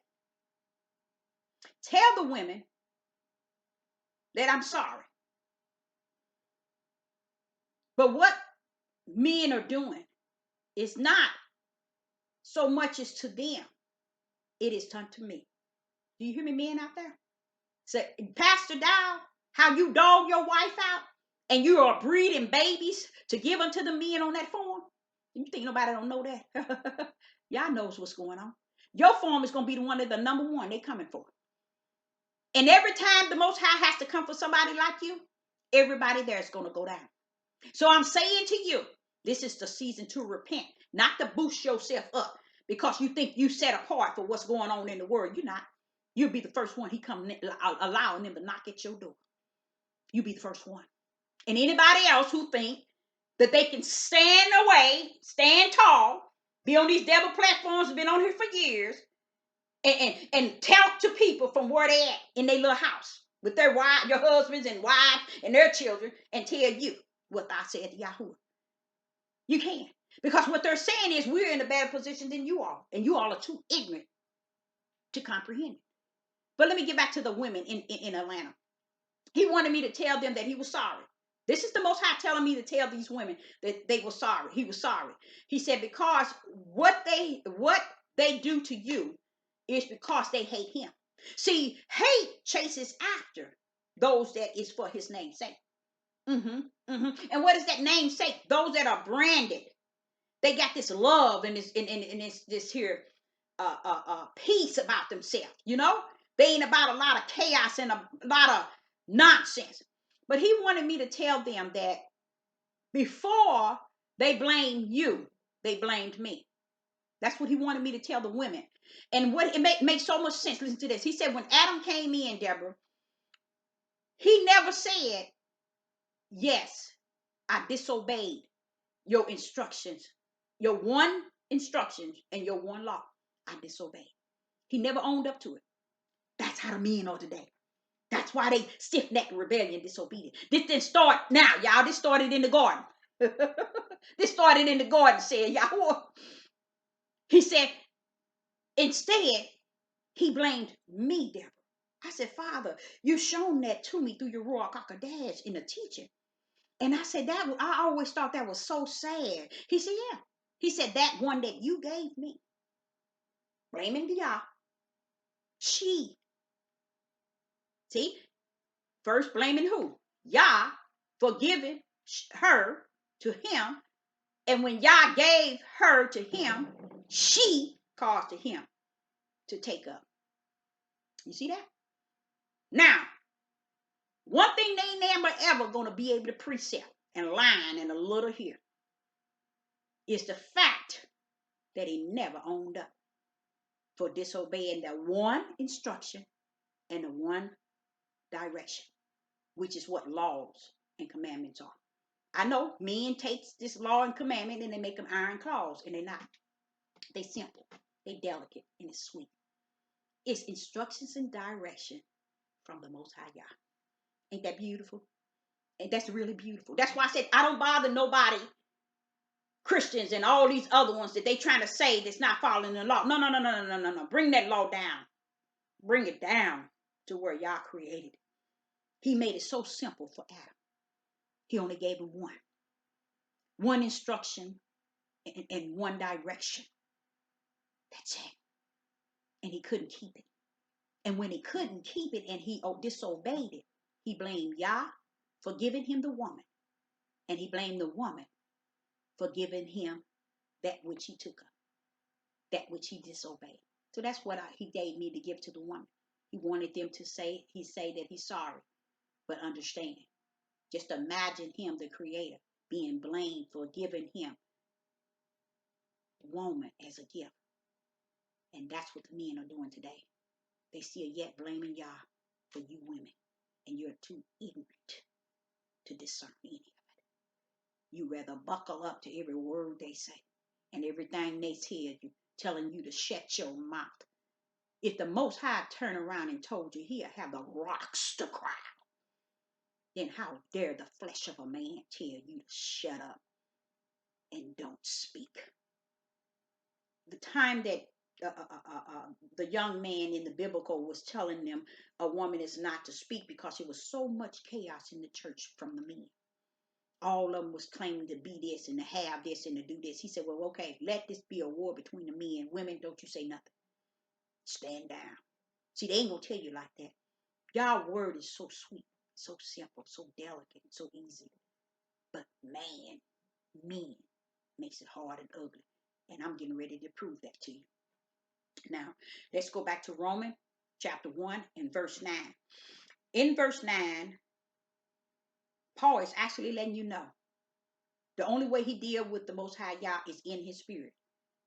Speaker 1: tell the women that I'm sorry. But what men are doing is not so much as to them. It is unto me. Do you hear me, men out there? Say, Pastor Dow, how you dog your wife out and you are breeding babies to give unto the men on that farm? You think nobody don't know that? Y'all knows what's going on. Your farm is going to be the one that the number one they coming for. And every time the Most High has to come for somebody like you, everybody there is going to go down. So I'm saying to you, this is the season to repent, not to boost yourself up because you think you set apart for what's going on in the world. You're not. You'll be the first one he come allowing them to knock at your door. You be the first one. And anybody else who think that they can stand away, stand tall, be on these devil platforms, been on here for years, and talk to people from where they at in their little house with their wives, your husbands and wives and their children, and tell you what I said to Yahuwah. You can. Because what they're saying is we're in a better position than you are. And you all are too ignorant to comprehend it. But let me get back to the women in Atlanta. He wanted me to tell them that he was sorry. This is the Most High telling me to tell these women that they were sorry. He was sorry. He said, because what they do to you is because they hate him. See, hate chases after those that is for his name's sake. And what does that name say? Those that are branded. They got this love and this here peace about themselves. You know, they ain't about a lot of chaos and a lot of nonsense. But he wanted me to tell them that before they blamed you, they blamed me. That's what he wanted me to tell the women. And what it makes so much sense. Listen to this. He said when Adam came in, Deborah, he never said, yes, I disobeyed your instructions, your one instructions and your one law. I disobeyed. He never owned up to it. That's how the men are today. That's why they stiff-necked rebellion, disobedient. This didn't start now, y'all. This started in the garden. This started in the garden, said Yahuwah. He said, instead, he blamed me, Deborah. I said, Father, you've shown that to me through your Ruach HaKodesh in the teaching. And I said, I always thought that was so sad. He said, yeah. He said, that one that you gave me, blaming Yah, she. See, first blaming who? Yah for giving her to him. And when Yah gave her to him, she caused to him to take up. You see that? Now, one thing they ain't never ever going to be able to precept and line and a little here is the fact that he never owned up for disobeying the one instruction and the one direction, which is what laws and commandments are. I know men takes this law and commandment and they make them iron claws, and they're not. They simple, they delicate, and it's sweet. It's instructions and direction from the Most High Yah. Ain't that beautiful? And that's really beautiful. That's why I said I don't bother nobody, Christians and all these other ones that they trying to say that's not following the law. No. Bring that law down. Bring it down to where Yah created it. He made it so simple for Adam. He only gave him one instruction and one direction. That's it. And he couldn't keep it. And when he couldn't keep it and he disobeyed it, he blamed Yah for giving him the woman. And he blamed the woman for giving him that which he took up, that which he disobeyed. So that's what he gave me to give to the woman. He wanted them to say that he's sorry, but understand. Just imagine him, the creator, being blamed for giving him the woman as a gift. And that's what the men are doing today. They still yet blaming Yah for you women. And you're too ignorant to discern any of it. You rather buckle up to every word they say and everything they tell you, telling you to shut your mouth. If the Most High turned around and told you he'll have the rocks to cry, then how dare the flesh of a man tell you to shut up and don't speak? The time that the young man in the biblical was telling them a woman is not to speak because there was so much chaos in the church from the men. All of them was claiming to be this and to have this and to do this. He said, well, okay, let this be a war between the men. Women, don't you say nothing. Stand down. See, they ain't going to tell you like that. Y'all word is so sweet, so simple, so delicate, so easy. But men makes it hard and ugly. And I'm getting ready to prove that to you. Now, let's go back to Romans chapter 1 and verse 9. In verse 9, Paul is actually letting you know the only way he deals with the Most High Yah is in his spirit.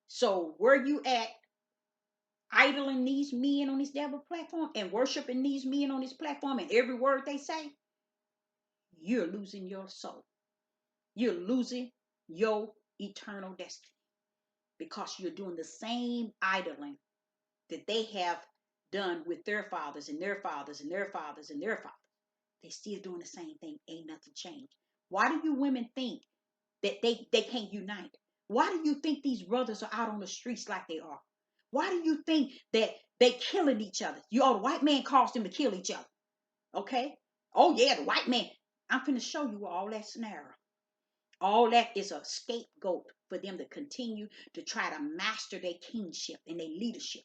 Speaker 1: So where you at idling these men on this devil platform and worshiping these men on this platform and every word they say, you're losing your soul. You're losing your eternal destiny because you're doing the same idling that they have done with their fathers and their fathers and their fathers and their fathers. They're still doing the same thing. Ain't nothing changed. Why do you women think that they can't unite? Why do you think these brothers are out on the streets like they are? Why do you think that they killing each other? The white man caused them to kill each other. Okay? Oh yeah, the white man. I'm finna show you all that scenario. All that is a scapegoat for them to continue to try to master their kingship and their leadership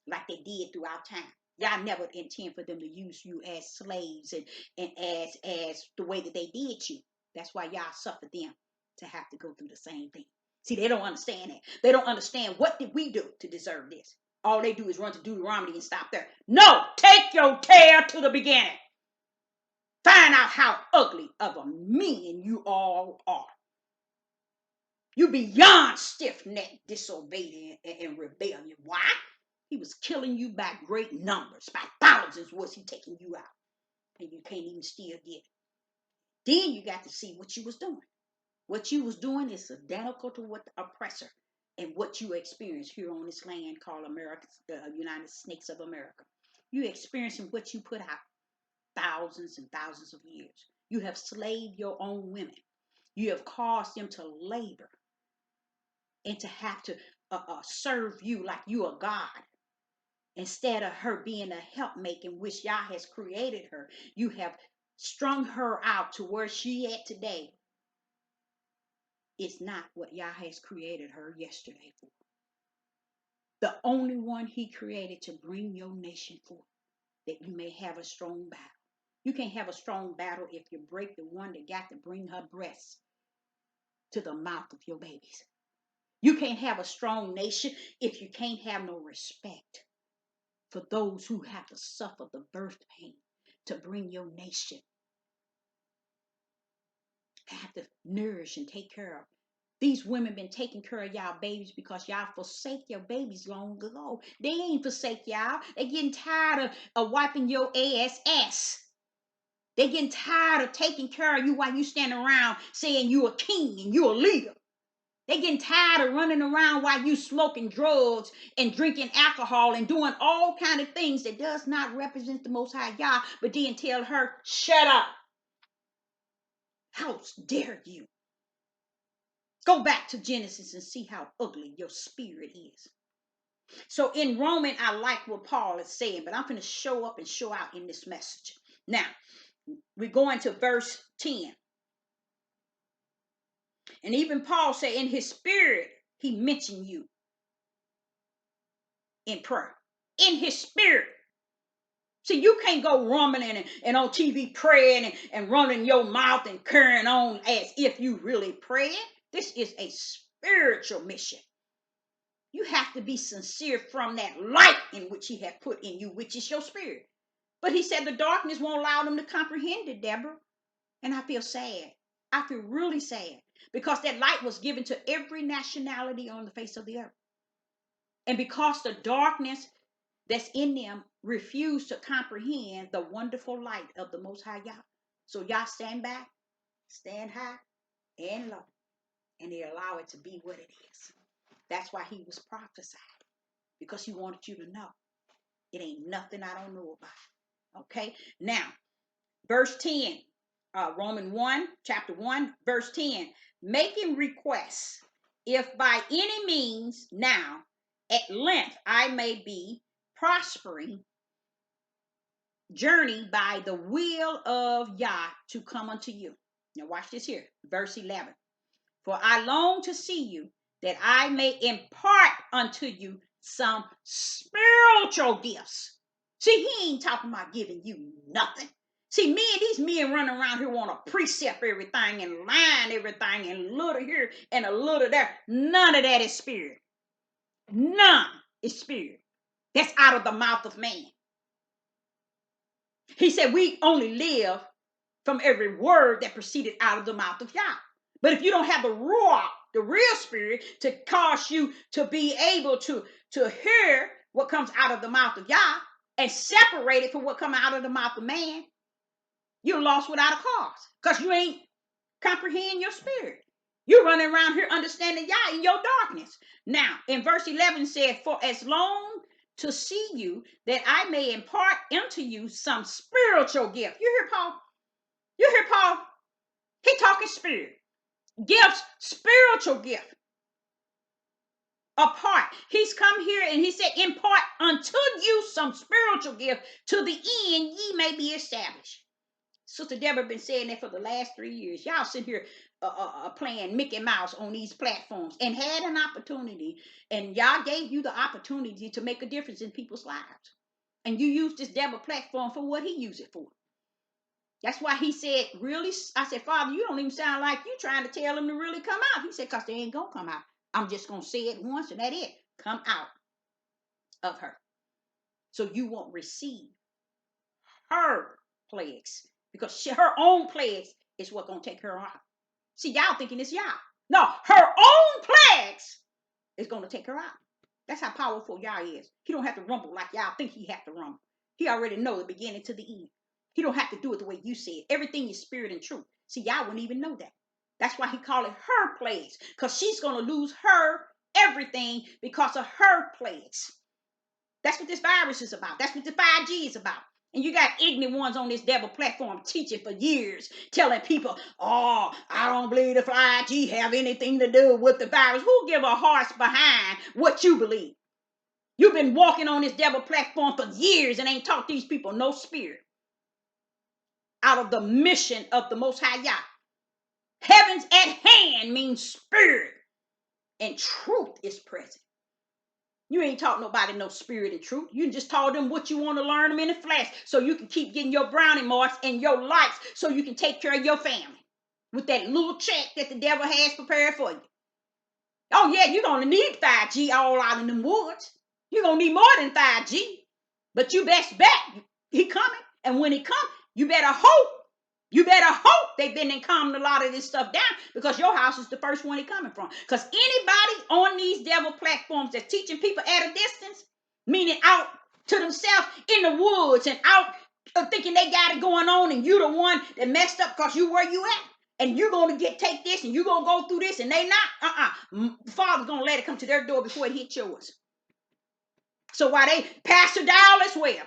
Speaker 1: like they did throughout time. Y'all never intend for them to use you as slaves and as the way that they did you. That's why y'all suffered them to have to go through the same thing. See, they don't understand that. They don't understand what did we do to deserve this. All they do is run to Deuteronomy and stop there. No, take your tail to the beginning. Find out how ugly of a men you all are. You beyond stiff-necked, disobedient, and rebellion. Why? He was killing you by great numbers. By thousands was he taking you out. And you can't even still get it. Then you got to see what you was doing. What you was doing is identical to what the oppressor and what you experienced here on this land called America, the United States of America. You experiencing what you put out thousands and thousands of years. You have slaved your own women. You have caused them to labor and to have to serve you like you are God. Instead of her being a helpmate in which Yah has created her, you have strung her out to where she at today. It's not what Yah has created her yesterday for. The only one he created to bring your nation forth, that you may have a strong battle. You can't have a strong battle if you break the one that got to bring her breasts to the mouth of your babies. You can't have a strong nation if you can't have no respect for those who have to suffer the birth pain to bring your nation. Have to nourish and take care of. These women been taking care of y'all babies because y'all forsake your babies long ago. They ain't forsake y'all. They getting tired of wiping your ass. They getting tired of taking care of you while you stand around saying you a king and you a leader. They getting tired of running around while you smoking drugs and drinking alcohol and doing all kind of things that does not represent the Most High Yah, but then tell her, shut up. How dare you? Go back to Genesis and see how ugly your spirit is. So in Romans, I like what Paul is saying, but I'm going to show up and show out in this message. Now, we're going to verse 10. And even Paul said in his spirit, he mentioned you in prayer. In his spirit. See, you can't go rumbling and on TV praying and running your mouth and carrying on as if you really praying. This is a spiritual mission. You have to be sincere from that light in which he has put in you, which is your spirit. But he said the darkness won't allow them to comprehend it, Deborah. And I feel sad. I feel really sad because that light was given to every nationality on the face of the earth. And because the darkness that's in them refuse to comprehend the wonderful light of the Most High Yah. So y'all stand back, stand high and low, and they allow it to be what it is. That's why he was prophesied, because he wanted you to know it ain't nothing I don't know about. Okay, now verse 10, Romans 1, chapter 1, verse 10, making requests, if by any means now at length I may be prospering, journey by the will of Yah to come unto you. Now watch this here, verse 11. For I long to see you, that I may impart unto you some spiritual gifts. See, he ain't talking about giving you nothing. See, these men running around here want to precept everything and line everything and a little here and a little there. None of that is spirit. None is spirit. That's out of the mouth of man. He said we only live from every word that proceeded out of the mouth of Yah. But if you don't have the ruach, the real spirit, to cause you to be able to hear what comes out of the mouth of Yah and separate it from what comes out of the mouth of man, you're lost without a cause because you ain't comprehend your spirit. You're running around here understanding Yah in your darkness. Now, in verse 11 said, for as long to see you that I may impart unto you some spiritual gift. You hear Paul? You hear Paul? He talking spirit. Gifts, spiritual gift. Apart. He's come here and he said, impart unto you some spiritual gift to the end ye may be established. Sister Deborah been saying that for the last 3 years. Y'all sit here playing Mickey Mouse on these platforms and had an opportunity, and y'all gave you the opportunity to make a difference in people's lives. And you use this devil platform for what he used it for. That's why he said, really? I said, Father, you don't even sound like you trying to tell them to really come out. He said, because they ain't going to come out. I'm just going to say it once and that's it. Come out of her. So you won't receive her plagues. Because her own plagues is what's going to take her out. See, y'all thinking it's Yah. No, her own plagues is going to take her out. That's how powerful Yah is. He don't have to rumble like y'all think he have to rumble. He already know the beginning to the end. He don't have to do it the way you say it. Everything is spirit and truth. See, y'all wouldn't even know that. That's why he called it her plagues. Because she's going to lose her everything because of her plagues. That's what this virus is about. That's what the 5G is about. And you got ignorant ones on this devil platform teaching for years, telling people, oh, I don't believe the 5G have anything to do with the virus. Who give a horse behind what you believe? You've been walking on this devil platform for years and ain't taught these people no spirit. Out of the mission of the Most High Yah. Heaven's at hand means spirit. And truth is present. You ain't taught nobody no spirit and truth. You just taught them what you want to learn them in the flesh so you can keep getting your brownie marks and your likes so you can take care of your family with that little check that the devil has prepared for you. Oh, yeah, you're going to need 5G all out in them woods. You're going to need more than 5G. But you best bet he coming. And when he come, you better hope. You better hope they've been and calmed a lot of this stuff down because your house is the first one he coming from. Because anybody on these devil platforms that's teaching people at a distance, meaning out to themselves in the woods and out thinking they got it going on and you the one that messed up because you where you at. And you're going to take this and you're going to go through this and they not. Father's going to let it come to their door before it hits yours. So while they pastor down as well.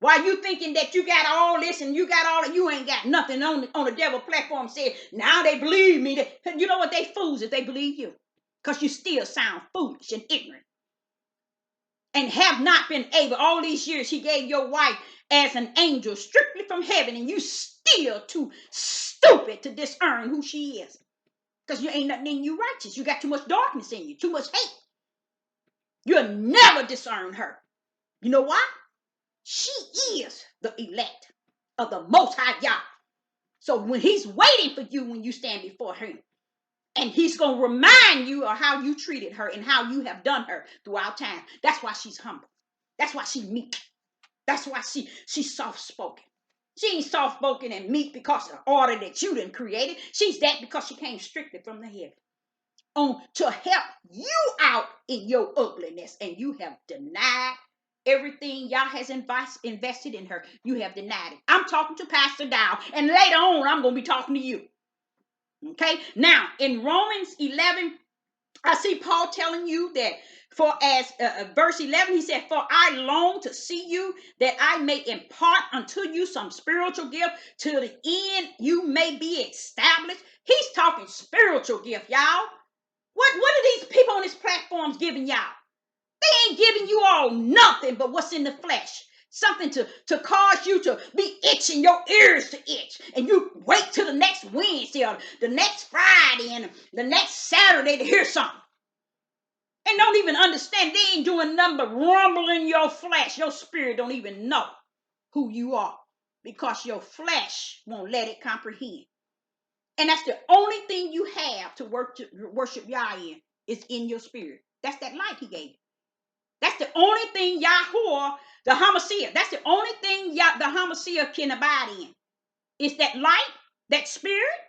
Speaker 1: While you thinking that you got all this and you got all that, you ain't got nothing on the devil platform said, now they believe me. You know what? They fools if they believe you. Because you still sound foolish and ignorant. And have not been able, all these years he gave your wife as an angel strictly from heaven and you still too stupid to discern who she is. Because you ain't nothing in you righteous. You got too much darkness in you, too much hate. You'll never discern her. You know why? She is the elect of the Most High Yah. So when he's waiting for you when you stand before him, and he's going to remind you of how you treated her and how you have done her throughout time. That's why she's humble. That's why she's meek. That's why she's soft-spoken. She ain't soft-spoken and meek because of the order that you done created. She's that because she came strictly from the heaven to help you out in your ugliness. And you have denied everything Yah has invested in her. You have denied it. I'm talking to Pastor Dow. And later on, I'm going to be talking to you. Okay? Now, in Romans 11, I see Paul telling you that for as verse 11, he said, for I long to see you that I may impart unto you some spiritual gift to the end you may be established. He's talking spiritual gift, y'all. What are these people on these platforms giving y'all? They ain't giving you all nothing but what's in the flesh. Something to cause you to be itching your ears to itch. And you wait till the next Wednesday or the next Friday and the next Saturday to hear something. And don't even understand. They ain't doing nothing but rumbling your flesh. Your spirit don't even know who you are. Because your flesh won't let it comprehend. And that's the only thing you have to worship Yah in. Is in your spirit. That's that light he gave you. That's the only thing Yahuwah, the Hamashiach, that's the only thing the Hamashiach can abide in. Is that light, that spirit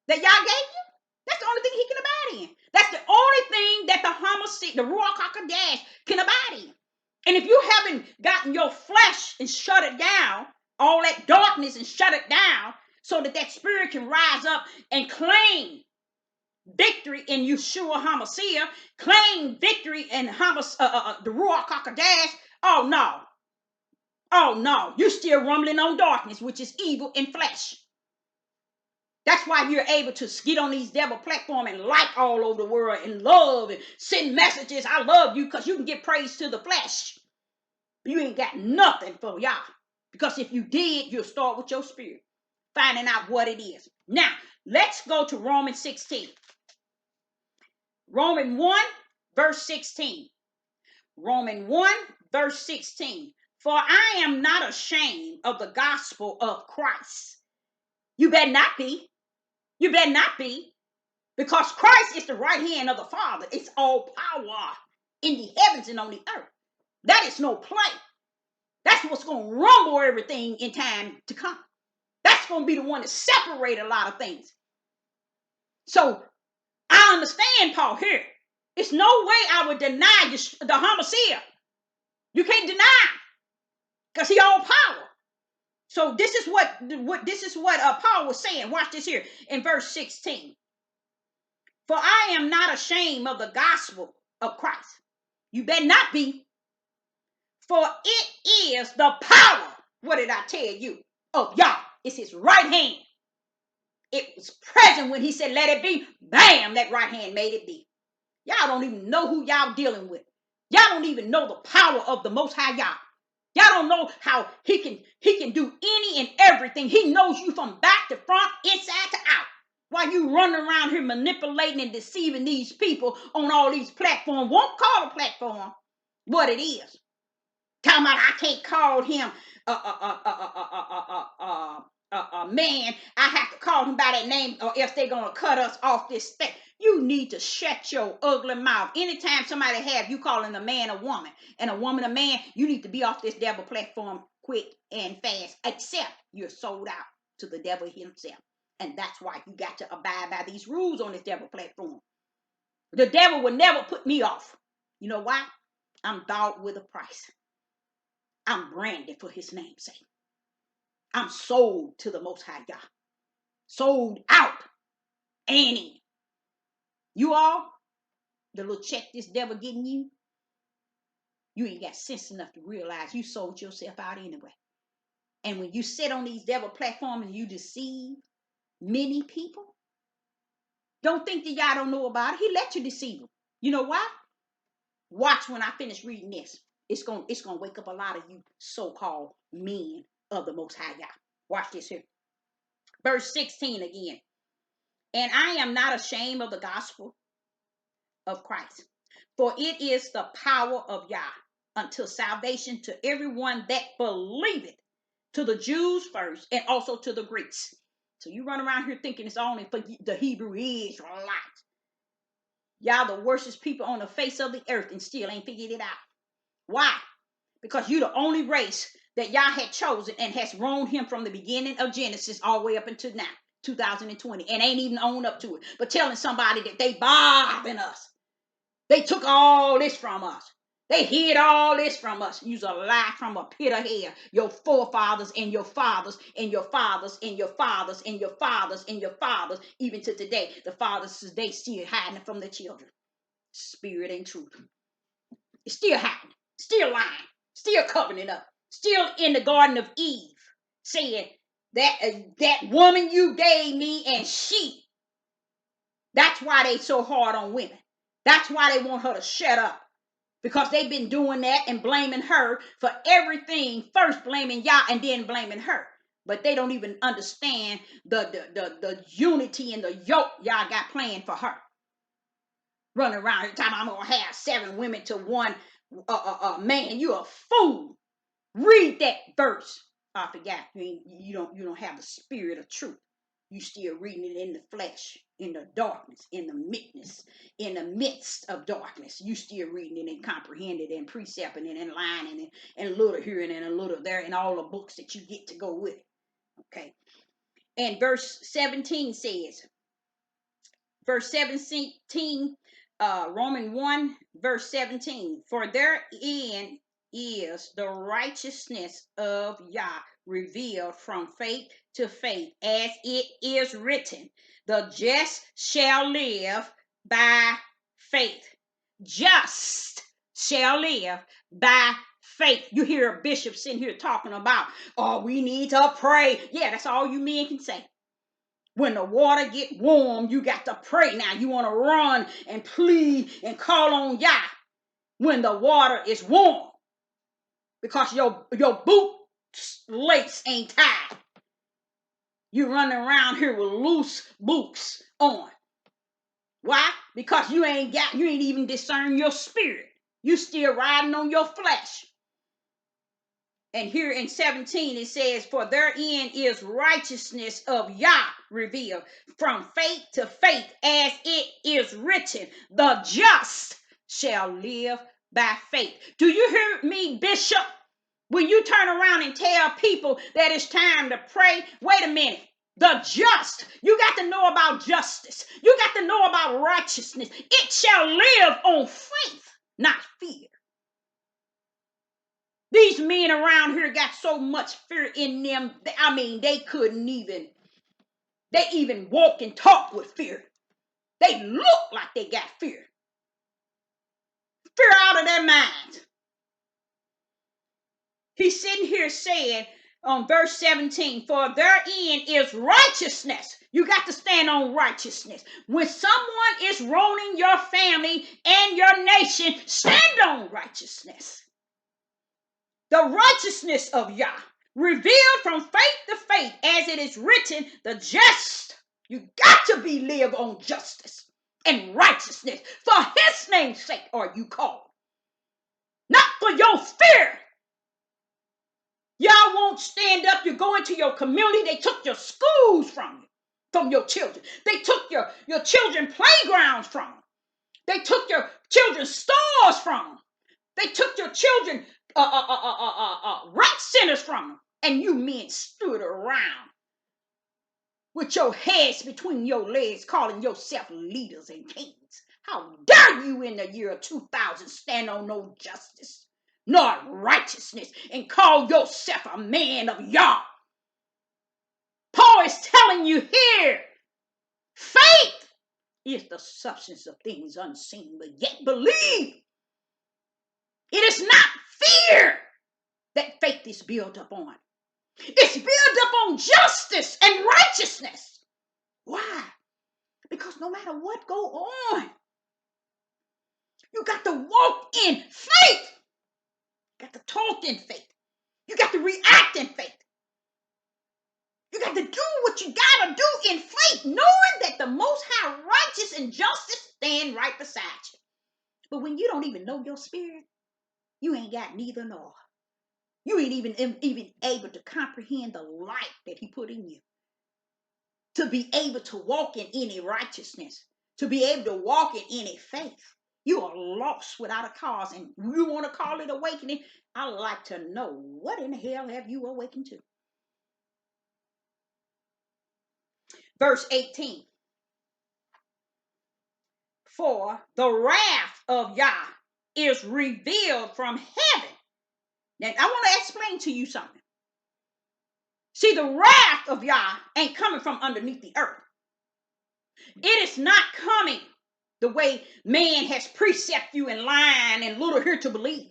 Speaker 1: that Yah gave you. That's the only thing he can abide in. That's the only thing that the Hamashiach, the Ruach HaKodesh, can abide in. And if you haven't gotten your flesh and shut it down, all that darkness and shut it down, so that that spirit can rise up and claim victory in Yeshua HaMashiach, claim victory in the Ruach HaKodesh. Oh no, you're still rumbling on darkness, which is evil in flesh. That's why you're able to get on these devil platforms and like all over the world and love and send messages. I love you, because you can get praise to the flesh. You ain't got nothing for Yah. Because if you did, you'll start with your spirit, finding out what it is. Now, let's go to Romans 16. Romans 1, verse 16. Romans 1, verse 16. For I am not ashamed of the gospel of Christ. You better not be. You better not be. Because Christ is the right hand of the Father. It's all power in the heavens and on the earth. That is no play. That's what's going to rumble everything in time to come. That's going to be the one to separate a lot of things. So I understand Paul here. It's no way I would deny the Hamashiach. You can't deny, because he all power. So this is what Paul was saying. Watch this here in verse 16. For I am not ashamed of the gospel of Christ. You better not be. For it is the power, what did I tell you, of Yah. It's his right hand. It was present when he said, let it be. Bam, that right hand made it be. Y'all don't even know who y'all dealing with. Y'all don't even know the power of the Most High Yah. Y'all don't know how he can do any and everything. He knows you from back to front, inside to out. While you running around here manipulating and deceiving these people on all these platforms. Won't call a platform what it is. Talking about I can't call him a man. I have to call him by that name, or else they're gonna cut us off this thing. You need to shut your ugly mouth. Anytime somebody have you calling a man a woman and a woman a man, you need to be off this devil platform quick and fast, except you're sold out to the devil himself. And that's why you got to abide by these rules on this devil platform. The devil will never put me off. You know why? I'm bought with a price. I'm branded for his name's sake. I'm sold to the Most High God. Sold out. Annie. You all, the little check this devil getting you, you ain't got sense enough to realize you sold yourself out anyway. And when you sit on these devil platforms and you deceive many people, don't think that y'all don't know about it. He let you deceive them. You know why? Watch when I finish reading this. It's gonna wake up a lot of you so-called men of the Most High God. Watch this here. Verse 16 again. And I am not ashamed of the gospel of Christ, for it is the power of Yah until salvation to everyone that believeth, to the Jews first and also to the Greeks. So you run around here thinking it's only for the Hebrew Israelites. Y'all the worstest people on the face of the earth and still ain't figured it out. Why? Because you're the only race that Yah had chosen and has roamed him from the beginning of Genesis all the way up until now, 2020, and ain't even owned up to it, but telling somebody that they bothering us. They took all this from us. They hid all this from us. Use a lie from a pit of hell. Your forefathers and your fathers and your fathers and your fathers and your fathers and your fathers, even to today, the fathers today still hiding from the children. Spirit and truth. It's still happening. Still lying. Still covering it up. Still in the Garden of Eve, saying that woman you gave me and she. That's why they so hard on women. That's why they want her to shut up. Because they've been doing that and blaming her for everything. First blaming Yah and then blaming her. But they don't even understand the unity and the yoke Yah got planned for her. Running around here talking, I'm going to have 7 women to one man. You're a fool. Read that verse. I forgot. You don't have the spirit of truth. You still reading it in the flesh. in the darkness, in the midst of darkness. You still reading it and comprehending it and precepting it and lining it and a little here and a little there and all the books that you get to go with it. Okay. And verse 17 says, verse 17, Romans 1, verse 17, for therein is the righteousness of Yah revealed from faith to faith, as it is written, the just shall live by faith. Just shall live by faith. You hear a bishop sitting here talking about, oh, we need to pray. Yeah, that's all you men can say. When the water get warm, you got to pray. Now you want to run and plead and call on Yah when the water is warm, because your boot lace ain't tied. You running around here with loose boots on. Why? Because you ain't even discern your spirit. You still riding on your flesh. And here in 17 it says, for therein is righteousness of Yah revealed from faith to faith, as it is written, the just shall live by faith. Do you hear me, Bishop? When you turn around and tell people that it's time to pray, wait a minute. The just, you got to know about justice. You got to know about righteousness. It shall live on faith, not fear. These men around here got so much fear in them. I mean, they even walk and talk with fear. They look like they got fear. Fear out of their minds. He's sitting here saying on verse 17, for therein is righteousness. You got to stand on righteousness. When someone is ruining your family and your nation, stand on righteousness. The righteousness of Yah, revealed from faith to faith, as it is written, the just. You got to live on justice and righteousness. For his name's sake are you called. Not for your fear. Y'all won't stand up. You go into your community. They took your schools from you, from your children. They took your children playgrounds from them. They took your children's stores from them. They took your children rec centers from them. And you men stood around with your heads between your legs, calling yourself leaders and kings. How dare you in the year of 2000 stand on no justice nor righteousness and call yourself a man of Yah. Paul is telling you here, faith is the substance of things unseen, but yet believe. It is not fear that faith is built upon. It's built upon justice and righteousness. Why? Because no matter what go on, you got to walk in faith. You got to talk in faith. You got to react in faith. You got to do what you got to do in faith, knowing that the Most High righteous and justice stand right beside you. But when you don't even know your spirit, you ain't got neither nor. You ain't even able to comprehend the light that he put in you. To be able to walk in any righteousness. To be able to walk in any faith. You are lost without a cause. And you want to call it awakening? I'd like to know, what in the hell have you awakened to? Verse 18. For the wrath of Yah is revealed from heaven. Now, I want to explain to you something. See, the wrath of Yah ain't coming from underneath the earth. It is not coming the way man has precept you in line and little here to believe.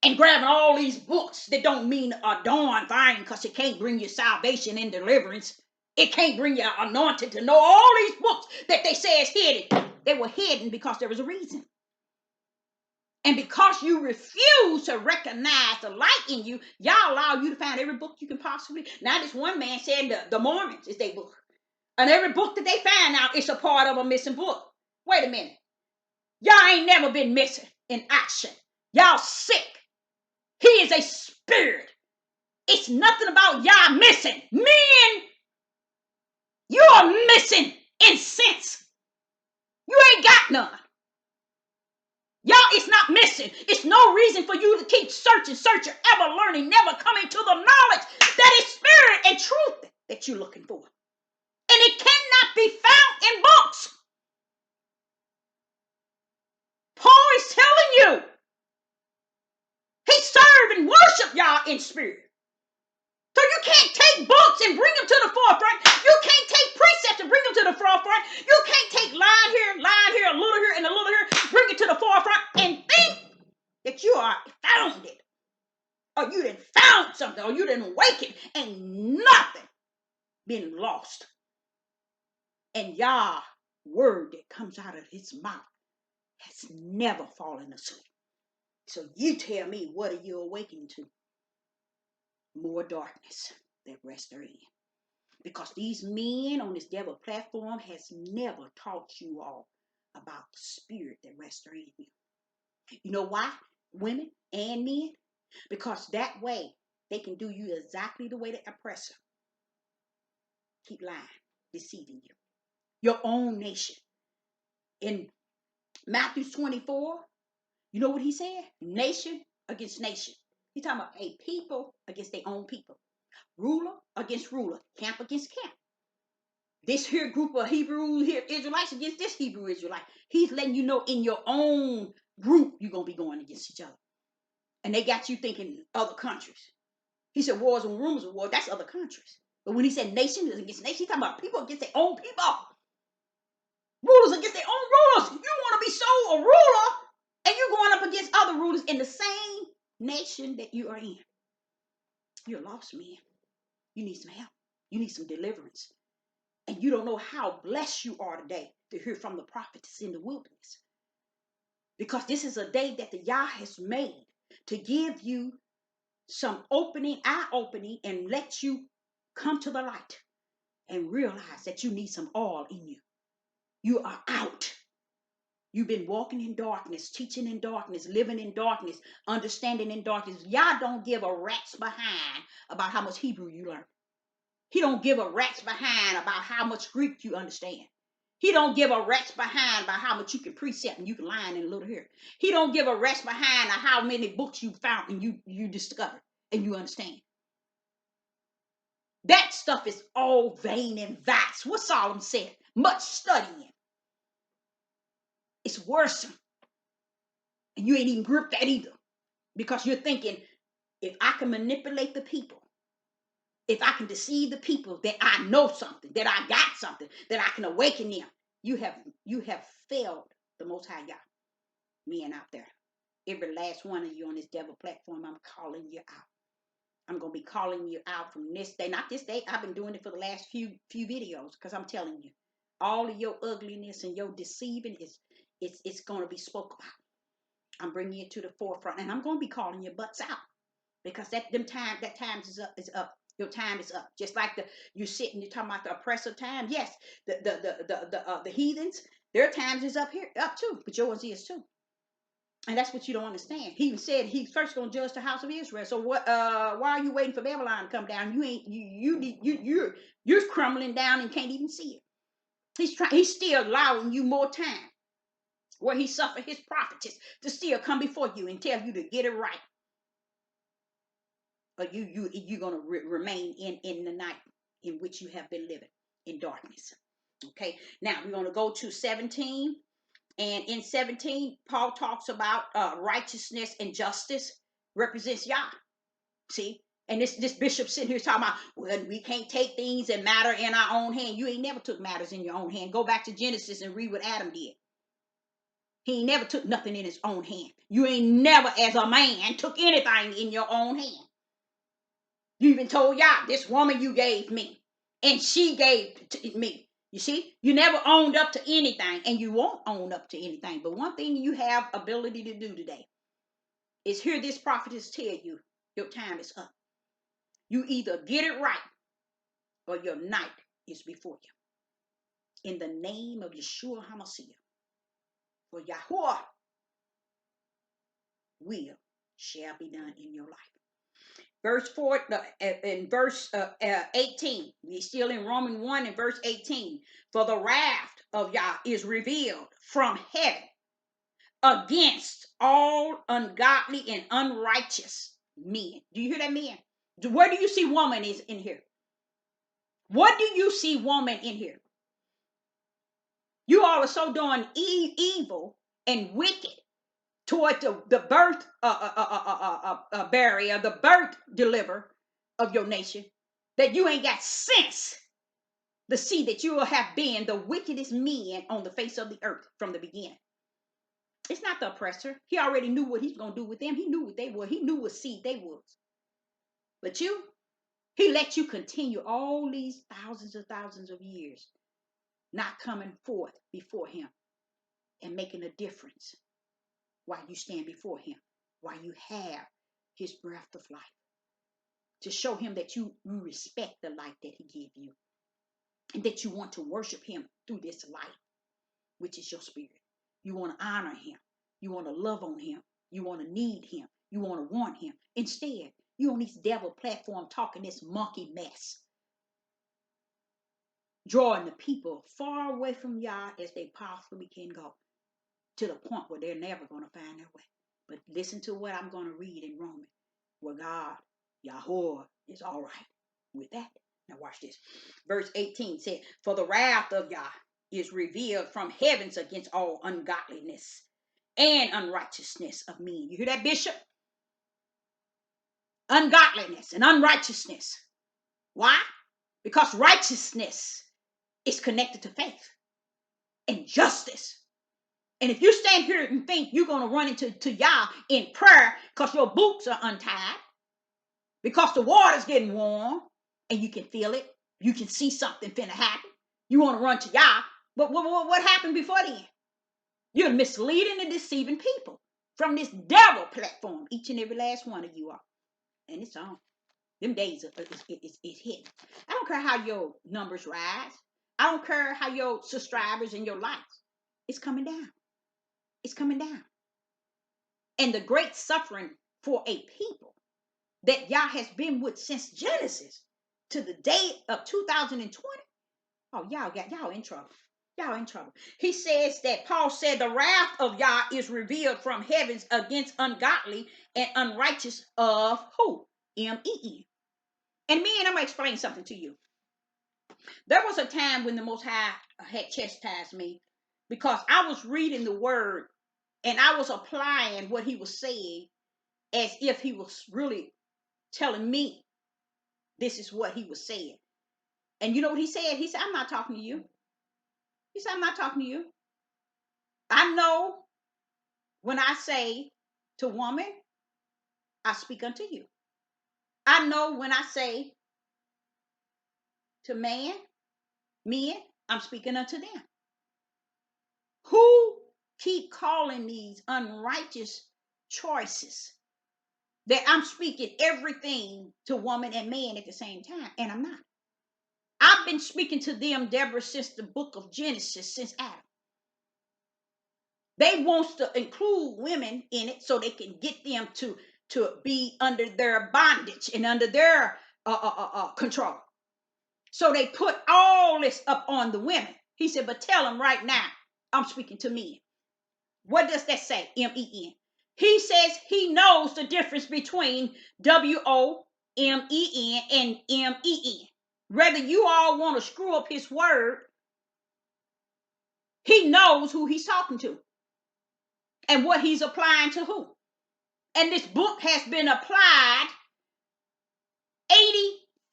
Speaker 1: And grabbing all these books that don't mean a darn thing, because it can't bring you salvation and deliverance. It can't bring you anointed to know all these books that they say is hidden. They were hidden because there was a reason. And because you refuse to recognize the light in you, y'all allow you to find every book you can possibly. Now, this one man said the Mormons is their book. And every book that they find out is a part of a missing book. Wait a minute. Y'all ain't never been missing in action. Y'all sick. He is a spirit. It's nothing about y'all missing. Men, you are missing in sense. You ain't got none. Y'all, it's not missing. It's no reason for you to keep searching, ever learning, never coming to the knowledge that is spirit and truth that you're looking for. And it cannot be found in books. Paul is telling you. He served and worship y'all in spirit. So you can't take books and bring them to the forefront. You can't take precepts and bring them to the forefront. You can't take line here, a little here, and a little here, bring it to the forefront and think that you are found it. Or you done found something, or you done awakened. Ain't nothing been lost. And Yah's word that comes out of his mouth has never fallen asleep. So you tell me, what are you awakening to? More darkness that rests therein. Because these men on this devil platform has never taught you all about the spirit that rests therein you. You know why? Women and men? Because that way they can do you exactly the way the oppressor. Keep lying, deceiving you. Your own nation. In Matthew 24, you know what he said? Nation against nation. He's talking about a people against their own people. Ruler against ruler. Camp against camp. This here group of Hebrew Israelites against this Hebrew Israelite. He's letting you know in your own group you're going to be going against each other. And they got you thinking other countries. He said wars and rumors of war, that's other countries. But when he said nations against nations, he's talking about people against their own people. Rulers against their own rulers. You want to be so a ruler, and you're going up against other rulers in the same nation that you are in. You're lost, man. You need some help. You need some deliverance. And you don't know how blessed you are today to hear from the prophets in the wilderness. Because this is a day that the Yah has made to give you some eye-opening, and let you come to the light and realize that you need some oil in you. You are out. You've been walking in darkness, teaching in darkness, living in darkness, understanding in darkness. Yah don't give a rat's behind about how much Hebrew you learn. He don't give a rat's behind about how much Greek you understand. He don't give a rat's behind about how much you can precept and you can line in a little here. He don't give a rat's behind on how many books you found and you discovered and you understand. That stuff is all vain and vast. What Solomon said, much studying. It's worse. And you ain't even gripped that either. Because you're thinking, if I can manipulate the people, if I can deceive the people that I know something, that I got something, that I can awaken them, you have failed the Most High Yah. Men out there. Every last one of you on this devil platform, I'm calling you out. I'm going to be calling you out from this day. Not this day. I've been doing it for the last few videos because I'm telling you, all of your ugliness and your deceiving it's going to be spoken about. I'm bringing it to the forefront, and I'm going to be calling your butts out because that time is up. Your time is up. Just like you're talking about the oppressive time. Yes, the heathens, their times is up too, but yours is too. And that's what you don't understand. He even said he's first going to judge the house of Israel. So what? Why are you waiting for Babylon to come down? You're crumbling down and can't even see it. He's still allowing you more time, where he suffered his prophets to still come before you and tell you to get it right. Or you're going to remain in the night in which you have been living in darkness. Okay. Now we're going to go to 17. And in 17, Paul talks about righteousness and justice represents Yah. See? And this bishop sitting here talking about, well, we can't take things and matter in our own hand. You ain't never took matters in your own hand. Go back to Genesis and read what Adam did. He ain't never took nothing in his own hand. You ain't never, as a man, took anything in your own hand. You even told Yah, this woman you gave me, and she gave to me. You see, you never owned up to anything, and you won't own up to anything. But one thing you have ability to do today is hear this prophetess tell you, your time is up. You either get it right or your night is before you. In the name of Yeshua HaMashiach, for Yahuwah will shall be done in your life. Verse 4, in verse 18, we're still in Romans 1 and verse 18. For the wrath of Yah is revealed from heaven against all ungodly and unrighteous men. Do you hear that, men? Where do you see woman is in here? What do you see woman in here? You all are so darn evil and wicked toward the birth barrier, the birth deliverer of your nation, that you ain't got sense to see that you will have been the wickedest men on the face of the earth from the beginning. It's not the oppressor. He already knew what he's going to do with them. He knew what they were. He knew what seed they was. But you, he let you continue all these thousands of years not coming forth before him and making a difference while you stand before him, while you have his breath of life, to show him that you respect the life that he gave you and that you want to worship him through this life, which is your spirit. You want to honor him. You want to love on him. You want to need him. You want to want him. Instead, you on this devil platform talking this monkey mess, drawing the people far away from Yah as they possibly can go, to the point where they're never going to find their way. But listen to what I'm going to read in Romans, where God, Yahweh, is all right with that. Now watch this. Verse 18 said, for the wrath of Yah is revealed from heavens against all ungodliness and unrighteousness of men. You hear that, Bishop? Ungodliness and unrighteousness. Why? Because righteousness is connected to faith and justice. And if you stand here and think you're going to run into Yah in prayer because your boots are untied, because the water's getting warm and you can feel it, you can see something finna happen, you want to run to Yah, but what happened before then? You're misleading and deceiving people from this devil platform, each and every last one of you are. And it's on. Them days it's hitting. I don't care how your numbers rise. I don't care how your subscribers and your likes. It's coming down. It's coming down. And the great suffering for a people that Yah has been with since Genesis to the day of 2020. Oh, y'all in trouble. Y'all in trouble. He says that Paul said the wrath of Yah is revealed from heavens against ungodly and unrighteous of who? M-E-N. And I'm going to explain something to you. There was a time when the Most High had chastised me because I was reading the word and I was applying what he was saying as if he was really telling me this is what he was saying. And you know what he said? He said, I'm not talking to you. He said, I'm not talking to you. I know when I say to woman, I speak unto you. I know when I say to men, I'm speaking unto them. Who keep calling these unrighteous choices that I'm speaking everything to woman and man at the same time? And I'm not. I've been speaking to them, Deborah, since the book of Genesis, since Adam. They want to include women in it so they can get them to be under their bondage and under their control. So they put all this up on the women. He said, but tell them right now, I'm speaking to men. What does that say? M-E-N. He says he knows the difference between W-O-M-E-N and M-E-N. Whether you all want to screw up his word, he knows who he's talking to and what he's applying to who. And this book has been applied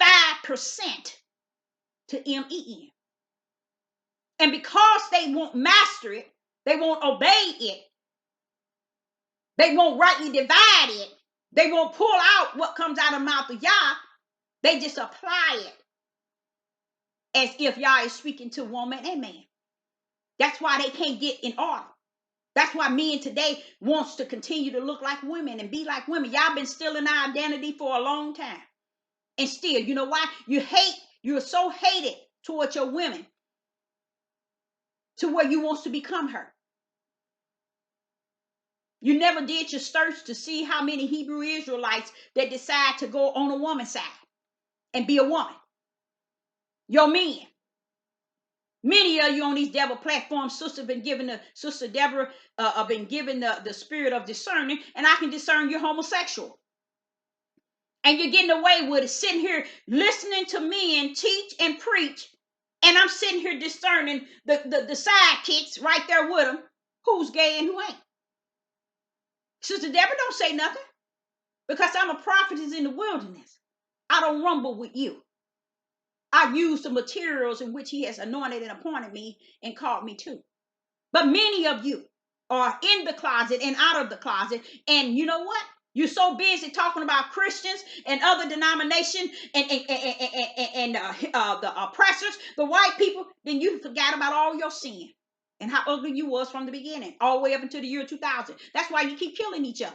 Speaker 1: 85% to M-E-N. And because they won't master it, they won't obey it, they won't rightly divide it, they won't pull out what comes out of the mouth of Yah, they just apply it as if Yah is speaking to woman and man. That's why they can't get in order. That's why men today wants to continue to look like women and be like women. Y'all been stealing our identity for a long time. And still, you know why? You're so hated towards your women to where you want to become her. You never did your search to see how many Hebrew Israelites that decide to go on a woman's side and be a woman. Your men. Many of you on these devil platforms, Sister Deborah, been given the spirit of discerning, and I can discern you're homosexual. And you're getting away with it, sitting here listening to men teach and preach, and I'm sitting here discerning the sidekicks right there with them, who's gay and who ain't. Sister Deborah, don't say nothing, because I'm a prophetess in the wilderness. I don't rumble with you. I use the materials in which he has anointed and appointed me and called me to. But many of you are in the closet and out of the closet. And you know what? You're so busy talking about Christians and other denominations and the oppressors, the white people, then you forgot about all your sin and how ugly you was from the beginning, all the way up until the year 2000. That's why you keep killing each other.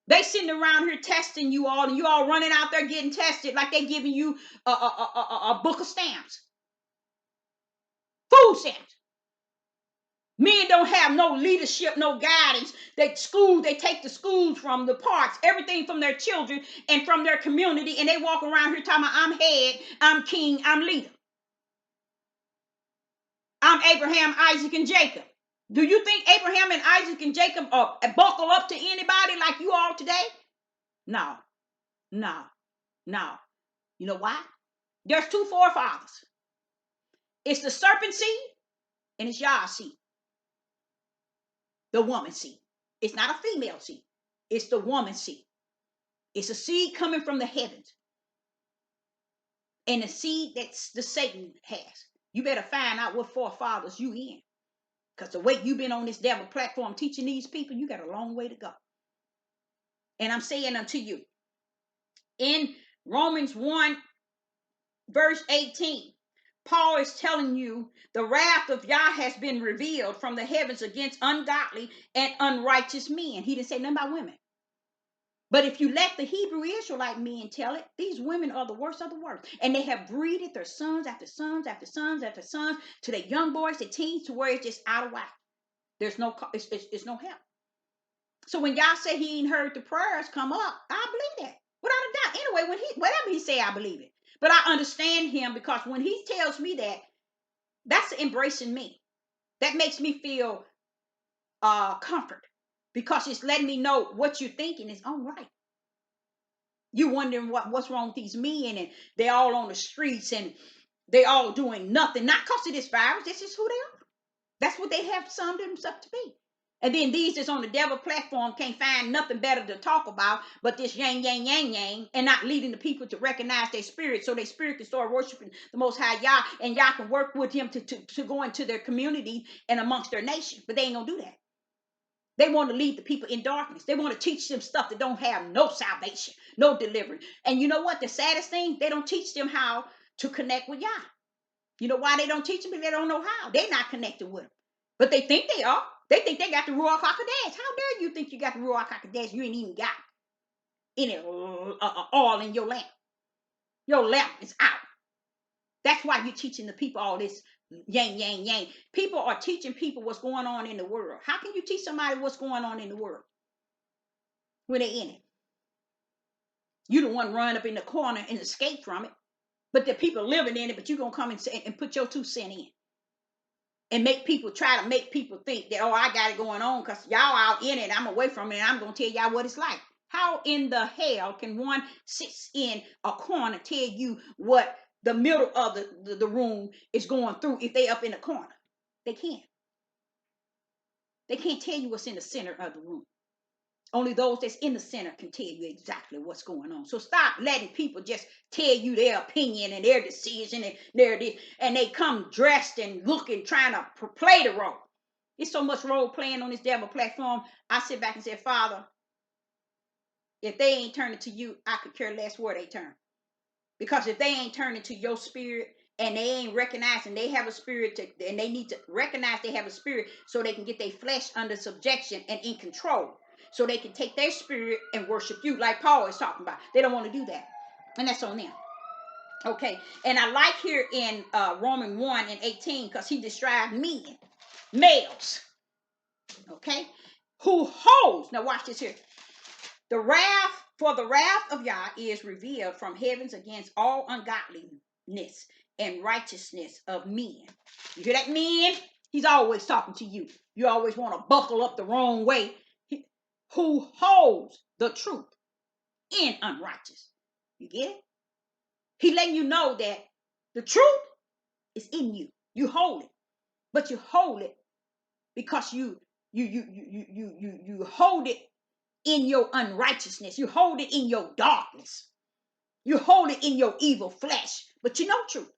Speaker 1: They sitting around here testing you all, and you all running out there getting tested like they giving you a book of stamps, food stamps. Men don't have no leadership, no guidance. They take the schools from the parks, everything from their children and from their community, and they walk around here talking about, I'm head, I'm king, I'm leader. I'm Abraham, Isaac, and Jacob. Do you think Abraham and Isaac and Jacob buckle up to anybody like you all today? No. You know why? There's two forefathers. It's the serpent seed and it's Yah's seed. The woman seed. It's not a female seed. It's the woman seed. It's a seed coming from the heavens. And the seed that's the Satan has. You better find out what forefathers you in. Because the way you've been on this devil platform teaching these people, you got a long way to go. And I'm saying unto you, in Romans 1, verse 18, Paul is telling you the wrath of Yah has been revealed from the heavens against ungodly and unrighteous men. He didn't say nothing about women. But if you let the Hebrew Israelite men tell it, these women are the worst of the worst. And they have breeded their sons after sons after sons after sons to their young boys, their teens, to where it's just out of whack. There's no, it's no help. So when y'all say he ain't heard the prayers come up, I believe that. Without a doubt. Anyway, whatever he say, I believe it. But I understand him, because when he tells me that, that's embracing me. That makes me feel comfort, because it's letting me know what you're thinking is all right. You're wondering what's wrong with these men, and they're all on the streets and they all doing nothing, not because of this virus. This is who they are. That's what they have summed themselves to be. And then these that's on the devil platform can't find nothing better to talk about but this yang, yang, yang, yang, and not leading the people to recognize their spirit, so their spirit can start worshiping the Most High Yah, and Yah can work with him to go into their community and amongst their nation. But they ain't gonna do that. They want to lead the people in darkness. They want to teach them stuff that don't have no salvation, no deliverance. And you know what? The saddest thing, they don't teach them how to connect with Yah. You know why they don't teach them? Because they don't know how. They're not connected with him. But they think they are. They think they got the Ruach HaKodesh. How dare you think you got the Ruach HaKodesh? You ain't even got any oil in your lamp. Your lamp is out. That's why you're teaching the people all this yang, yang, yang. People are teaching people what's going on in the world. How can you teach somebody what's going on in the world when they're in it? You the one run up in the corner and escape from it. But the people living in it, but you're going to come and put your 2 cents in. And try to make people think that, oh, I got it going on because y'all out in it, I'm away from it, and I'm going to tell y'all what it's like. How in the hell can one sit in a corner tell you what the middle of the room is going through if they up in the corner? They can't. They can't tell you what's in the center of the room. Only those that's in the center can tell you exactly what's going on. So stop letting people just tell you their opinion and their decision and they come dressed and looking, trying to play the role. There's so much role playing on this devil platform. I sit back and say, Father, if they ain't turning to you, I could care less where they turn. Because if they ain't turning to your spirit and they ain't recognizing they have a spirit, and they need to recognize they have a spirit so they can get their flesh under subjection and in control. So they can take their spirit and worship you, like Paul is talking about. They don't want to do that. And that's on them. Okay. And I like here in Romans 1 and 18, because he described men, males. Okay. who holds, now watch this here. The wrath of Yah is revealed from heavens against all ungodliness and righteousness of men. You hear that, men? He's always talking to you. You always want to buckle up the wrong way. Who holds the truth in unrighteous. You get it? He letting you know that the truth is in you. You hold it, but you hold it because you hold it in your unrighteousness. You hold it in your darkness. You hold it in your evil flesh, but you know truth.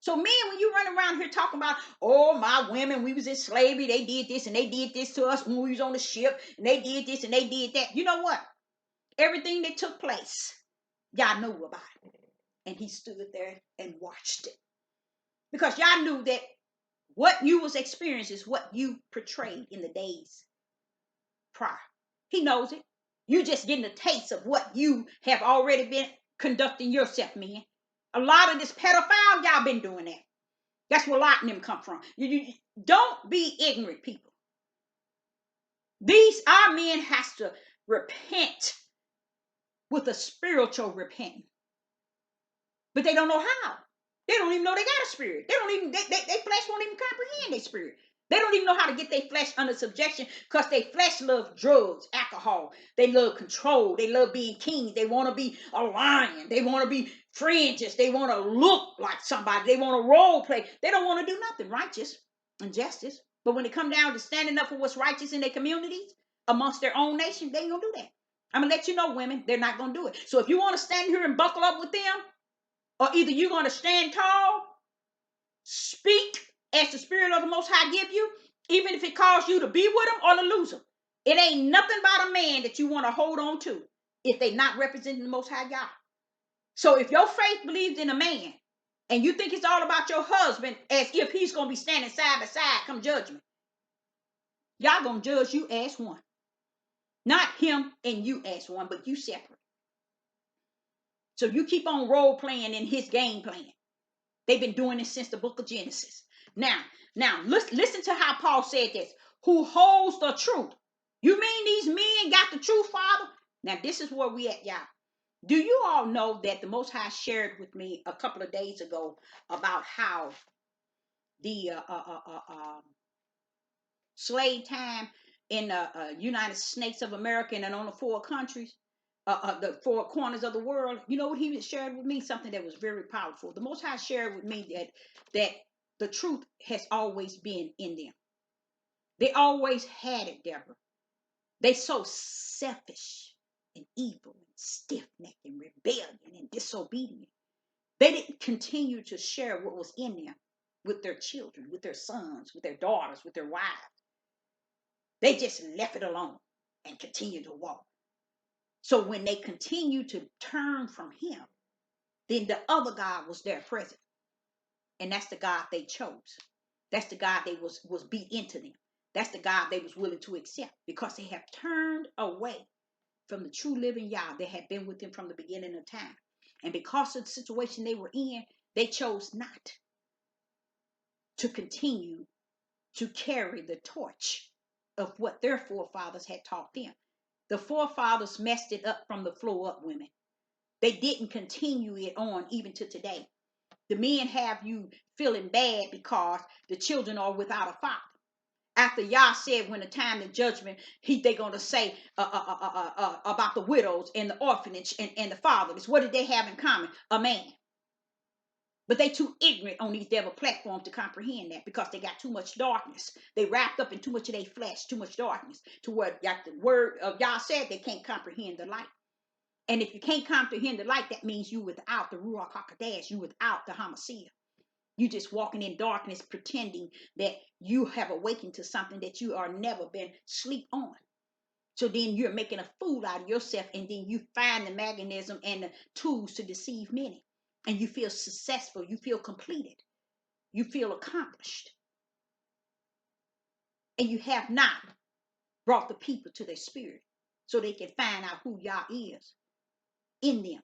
Speaker 1: So men, when you run around here talking about, oh, my women, we was in slavery, they did this and they did this to us when we was on the ship, and they did this and they did that. You know what? Everything that took place, y'all knew about it. And he stood there and watched it. Because y'all knew that what you was experiencing is what you portrayed in the days prior. He knows it. You just getting a taste of what you have already been conducting yourself, men. A lot of this pedophile, y'all been doing that. That's where a lot of them come from. You don't be ignorant, people. Our men has to repent with a spiritual repentance. But they don't know how. They don't even know they got a spirit. They flesh won't even comprehend their spirit. They don't even know how to get their flesh under subjection because their flesh love drugs, alcohol. They love control. They love being kings. They want to be a lion. They want to be fringes. They want to look like somebody. They want to role play. They don't want to do nothing righteous and justice. But when it come down to standing up for what's righteous in their communities, amongst their own nation, they ain't going to do that. I'm going to let you know, women, they're not going to do it. So if you want to stand here and buckle up with them, or either you're going to stand tall, speak as the Spirit of the Most High give you, even if it calls you to be with them or to lose them. It ain't nothing about a man that you want to hold on to if they not representing the Most High God. So if your faith believes in a man and you think it's all about your husband as if he's going to be standing side by side come judgment, y'all going to judge you as one. Not him and you as one, but you separate. So you keep on role playing in his game plan. They've been doing this since the book of Genesis. Now, listen to how Paul said this. Who holds the truth? You mean these men got the truth, Father? Now, this is where we at, y'all. Do you all know that the Most High shared with me a couple of days ago about how the slave time in the United States of America and on the four countries, the four corners of the world? You know what he shared with me? Something that was very powerful. The Most High shared with me that the truth has always been in them. They always had it, Deborah. They so selfish and evil and stiff-necked and rebellion and disobedient. They didn't continue to share what was in them with their children, with their sons, with their daughters, with their wives. They just left it alone and continued to walk. So when they continued to turn from him, then the other God was there present. And that's the God they chose. That's the God they was beat into them. That's the God they was willing to accept because they have turned away from the true living Yah that had been with them from the beginning of time. And because of the situation they were in, they chose not to continue to carry the torch of what their forefathers had taught them. The forefathers messed it up from the floor up, women. They didn't continue it on even to today. The men have you feeling bad because the children are without a father. After Yah said when the time of judgment, they're going to say about the widows and the orphanage and the fatherless. What did they have in common? A man. But they too ignorant on these devil platforms to comprehend that because they got too much darkness. They wrapped up in too much of their flesh, too much darkness. To where like the word of Yah said, they can't comprehend the light. And if you can't comprehend the light, that means you without the Ruach HaKodesh, you without the Hamashiach. You just walking in darkness, pretending that you have awakened to something that you are never been sleep on. So then you're making a fool out of yourself, and then you find the mechanism and the tools to deceive many. And you feel successful, you feel completed, you feel accomplished. And you have not brought the people to their spirit so they can find out who Yah is in them.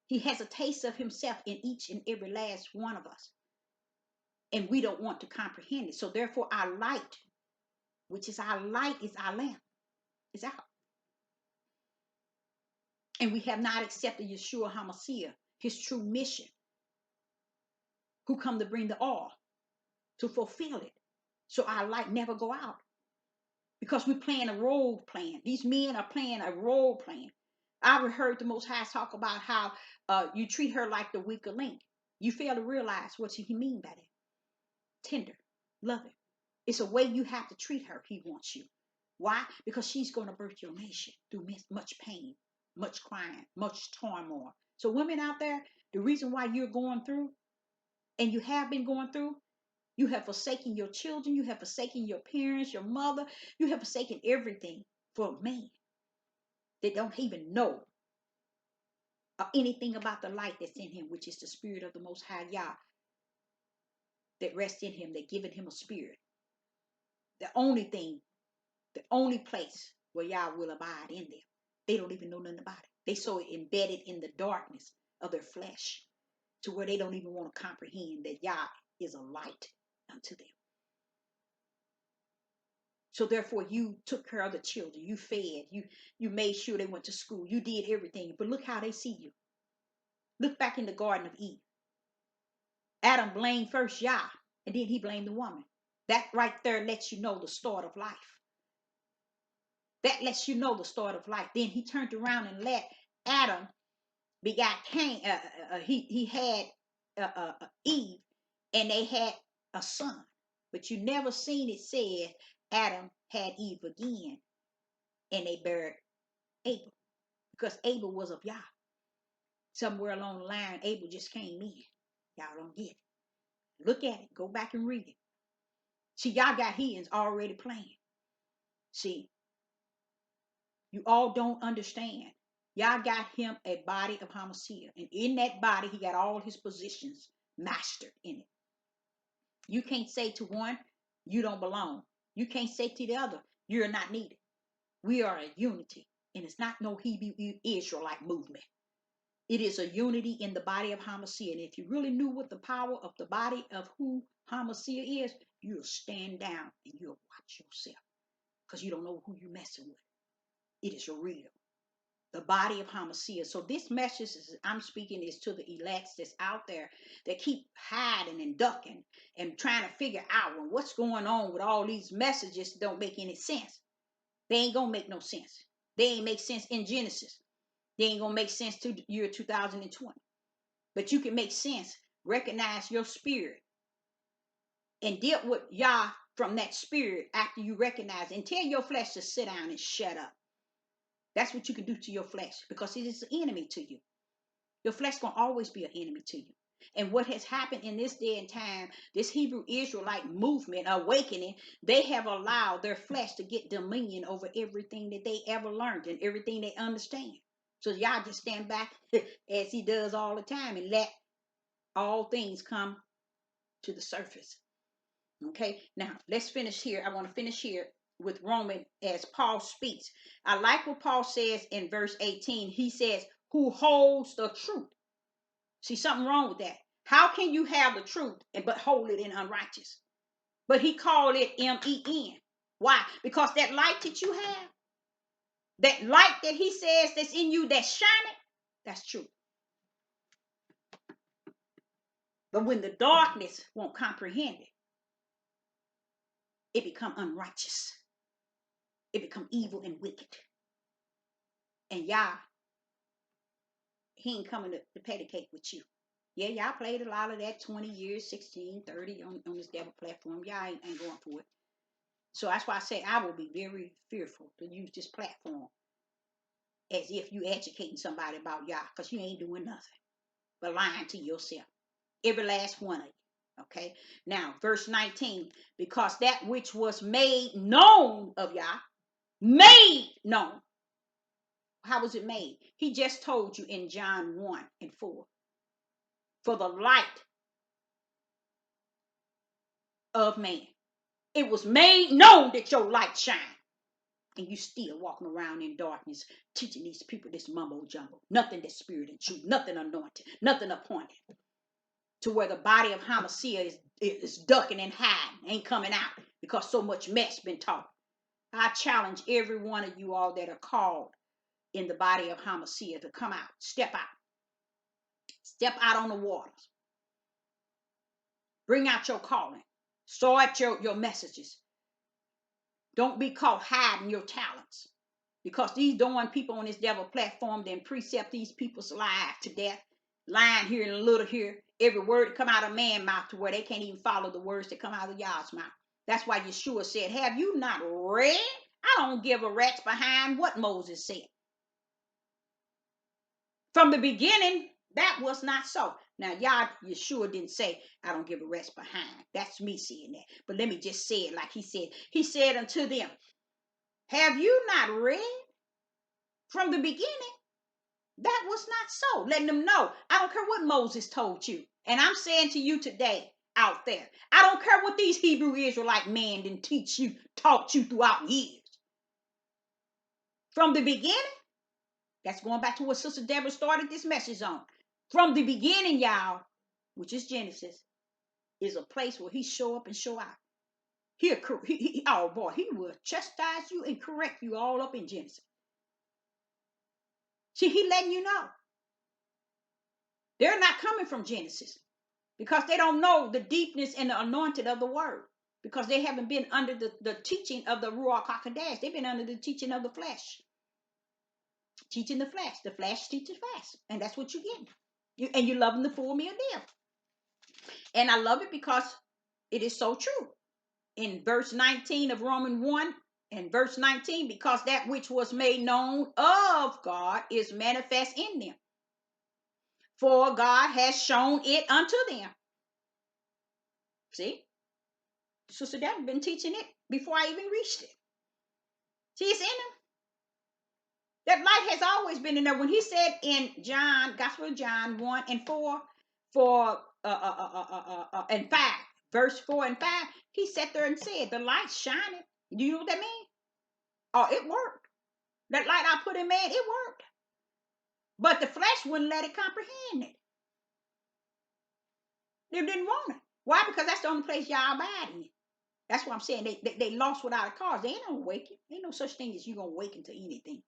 Speaker 1: He has a taste of himself in each and every last one of us. And we don't want to comprehend it. So therefore, our light which is our light, is our lamp. It's out. And we have not accepted Yeshua HaMashiach, his true mission, who come to bring the oil to fulfill it. So our light never go out. Because we're playing a role playing. These men are playing a role playing. I heard the Most High talk about how you treat her like the weaker link. You fail to realize what he mean by that. Tender, loving. It's a way you have to treat her. He wants you. Why? Because she's going to birth your nation through much pain, much crying, much turmoil. So women out there, the reason why you're going through, and you have been going through, you have forsaken your children, you have forsaken your parents, your mother, you have forsaken everything for a man that don't even know anything about the light that's in him, which is the spirit of the Most High Yah that rests in him, that giveth him a spirit. The only thing, the only place where Yah will abide in them. They don't even know nothing about it. They so embedded in the darkness of their flesh to where they don't even want to comprehend that Yah is a light unto them. So therefore, you took care of the children. You fed. You made sure they went to school. You did everything. But look how they see you. Look back in the Garden of Eden. Adam blamed first Yah, and then he blamed the woman. That right there lets you know the start of life. That lets you know the start of life. Then he turned around and let Adam begot Cain. He had Eve, and they had a son. But you never seen it said Adam had Eve again, and they buried Abel, because Abel was of Yah. Somewhere along the line, Abel just came in. Y'all don't get it. Look at it. Go back and read it. See, y'all got heathens already playing. See, you all don't understand. Y'all got him a body of Hamashiach, and in that body, he got all his positions mastered in it. You can't say to one, you don't belong. You can't say to the other, you're not needed. We are a unity, and it's not no Hebrew Israelite movement. It is a unity in the body of Hamashiach. And if you really knew what the power of the body of who Hamashiach is, you'll stand down and you'll watch yourself, because you don't know who you're messing with. It is real. The body of Hamashiach. So this message I'm speaking is to the elects that's out there that keep hiding and ducking and trying to figure out, well, what's going on with all these messages that don't make any sense. They ain't gonna make no sense. They ain't make sense in Genesis. They ain't gonna make sense to the year 2020. But you can make sense, recognize your spirit, and deal with Yah from that spirit after you recognize it, and tell your flesh to sit down and shut up. That's what you can do to your flesh, because it is an enemy to you. Your flesh gonna always be an enemy to you. And what has happened in this day and time, this Hebrew Israelite movement awakening, they have allowed their flesh to get dominion over everything that they ever learned and everything they understand. So y'all just stand back as he does all the time and let all things come to the surface. Okay, now let's finish here. I want to finish here with Roman as Paul speaks. I like what Paul says in verse 18. He says, who holds the truth. See, something wrong with that. How can you have the truth but hold it in unrighteous? But he called it MEN. Why? Because that light that you have, that light that he says that's in you, that's shining, that's true. But when the darkness won't comprehend it, it become unrighteous. It become evil and wicked. And Yah, he ain't coming to pay the cake with you. Yeah, y'all played a lot of that 20 years, 16, 30 on this devil platform. Y'all ain't going for it. So that's why I say I will be very fearful to use this platform as if you educating somebody about Yah, because you ain't doing nothing but lying to yourself. Every last one of you. Okay. Now, verse 19, because that which was made known of Yah, made known. How was it made? He just told you in John 1:4. For the light of man. It was made known that your light shine. And you still walking around in darkness, teaching these people this mumbo jumbo. Nothing that's spirit and truth. Nothing anointed. Nothing appointed. To where the body of Hamashiach is ducking and hiding. Ain't coming out because so much mess been taught. I challenge every one of you all that are called in the body of Hamashiach to come out, step out. Step out on the waters. Bring out your calling. Start your messages. Don't be caught hiding your talents. Because these darn people on this devil platform then precept these people's lives to death. Lying here and a little here. Every word that come out of man's mouth to where they can't even follow the words that come out of Yah's mouth. That's why Yeshua said, have you not read? I don't give a rat's behind what Moses said. From the beginning, that was not so. Now, Yeshua didn't say, I don't give a rat's behind. That's me saying that. But let me just say it like he said. He said unto them, have you not read from the beginning? That was not so. Letting them know. I don't care what Moses told you. And I'm saying to you today out there, I don't care what these Hebrew Israelite men didn't teach you, taught you throughout years. From the beginning, that's going back to what Sister Deborah started this message on. From the beginning, y'all, which is Genesis, is a place where he show up and show out. Oh boy, he will chastise you and correct you all up in Genesis. See, he letting you know. They're not coming from Genesis because they don't know the deepness and the anointing of the word, because they haven't been under the teaching of the Ruach HaKodesh. They've been under the teaching of the flesh. Teaching the flesh. The flesh teaches flesh. And that's what you're getting. And you're loving the full meal deal. And I love it because it is so true. In verse 19 of Romans 1 and verse 19, because that which was made known of God is manifest in them. For God has shown it unto them. See? Sister Deborah been teaching it before I even reached it. See, it's in them. That light has always been in there. When he said in John, Gospel of John 1 and 4, and 5, verse 4 and 5, he sat there and said, the light's shining. Do you know what that means? Oh, it worked. That light I put in man, it worked. But the flesh wouldn't let it comprehend it. They didn't want it. Why? Because that's the only place y'all abide in. That's what I'm saying. They lost without a cause. They ain't no waking. Ain't no such thing as you gonna waken to anything.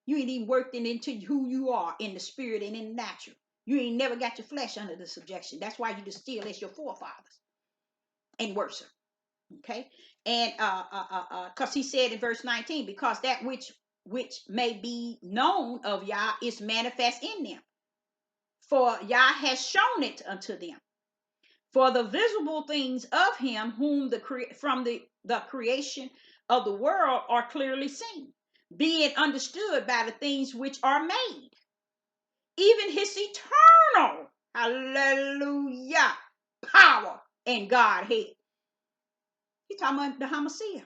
Speaker 1: You ain't even worked into who you are in the spirit and in the natural. You ain't never got your flesh under the subjection. That's why you just still as your forefathers and worse. Okay, and because he said in verse 19, because that which may be known of Yah is manifest in them, for Yah has shown it unto them. For the visible things of him whom from the creation of the world are clearly seen, being understood by the things which are made, even his eternal, hallelujah, power and Godhead. He's talking about the Hamashiach,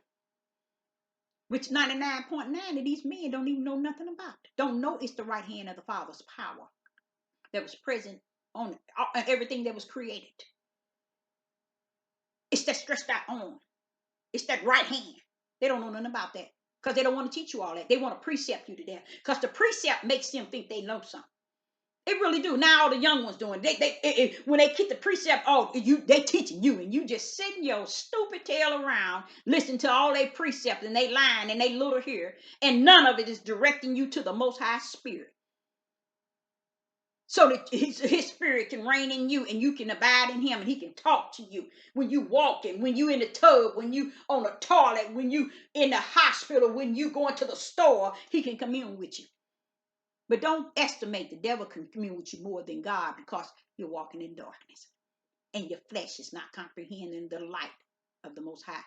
Speaker 1: which 99.9 of these men don't even know nothing about. Don't know it's the right hand of the Father's power that was present on everything that was created. It's that stretched out arm. It's that right hand. They don't know nothing about that because they don't want to teach you all that. They want to precept you to death because the precept makes them think they know something. It really do. Now all the young ones doing. When they get the precept, they teaching you, and you just sitting your stupid tail around, listening to all they precept, and they lying, and they little here, and none of it is directing you to the Most High Spirit, so that his spirit can reign in you, and you can abide in him, and he can talk to you when you walking, when you in the tub, when you on the toilet, when you in the hospital, when you going to the store. He can commune with you. But don't estimate the devil can commune with you more than God, because you're walking in darkness and your flesh is not comprehending the light of the Most High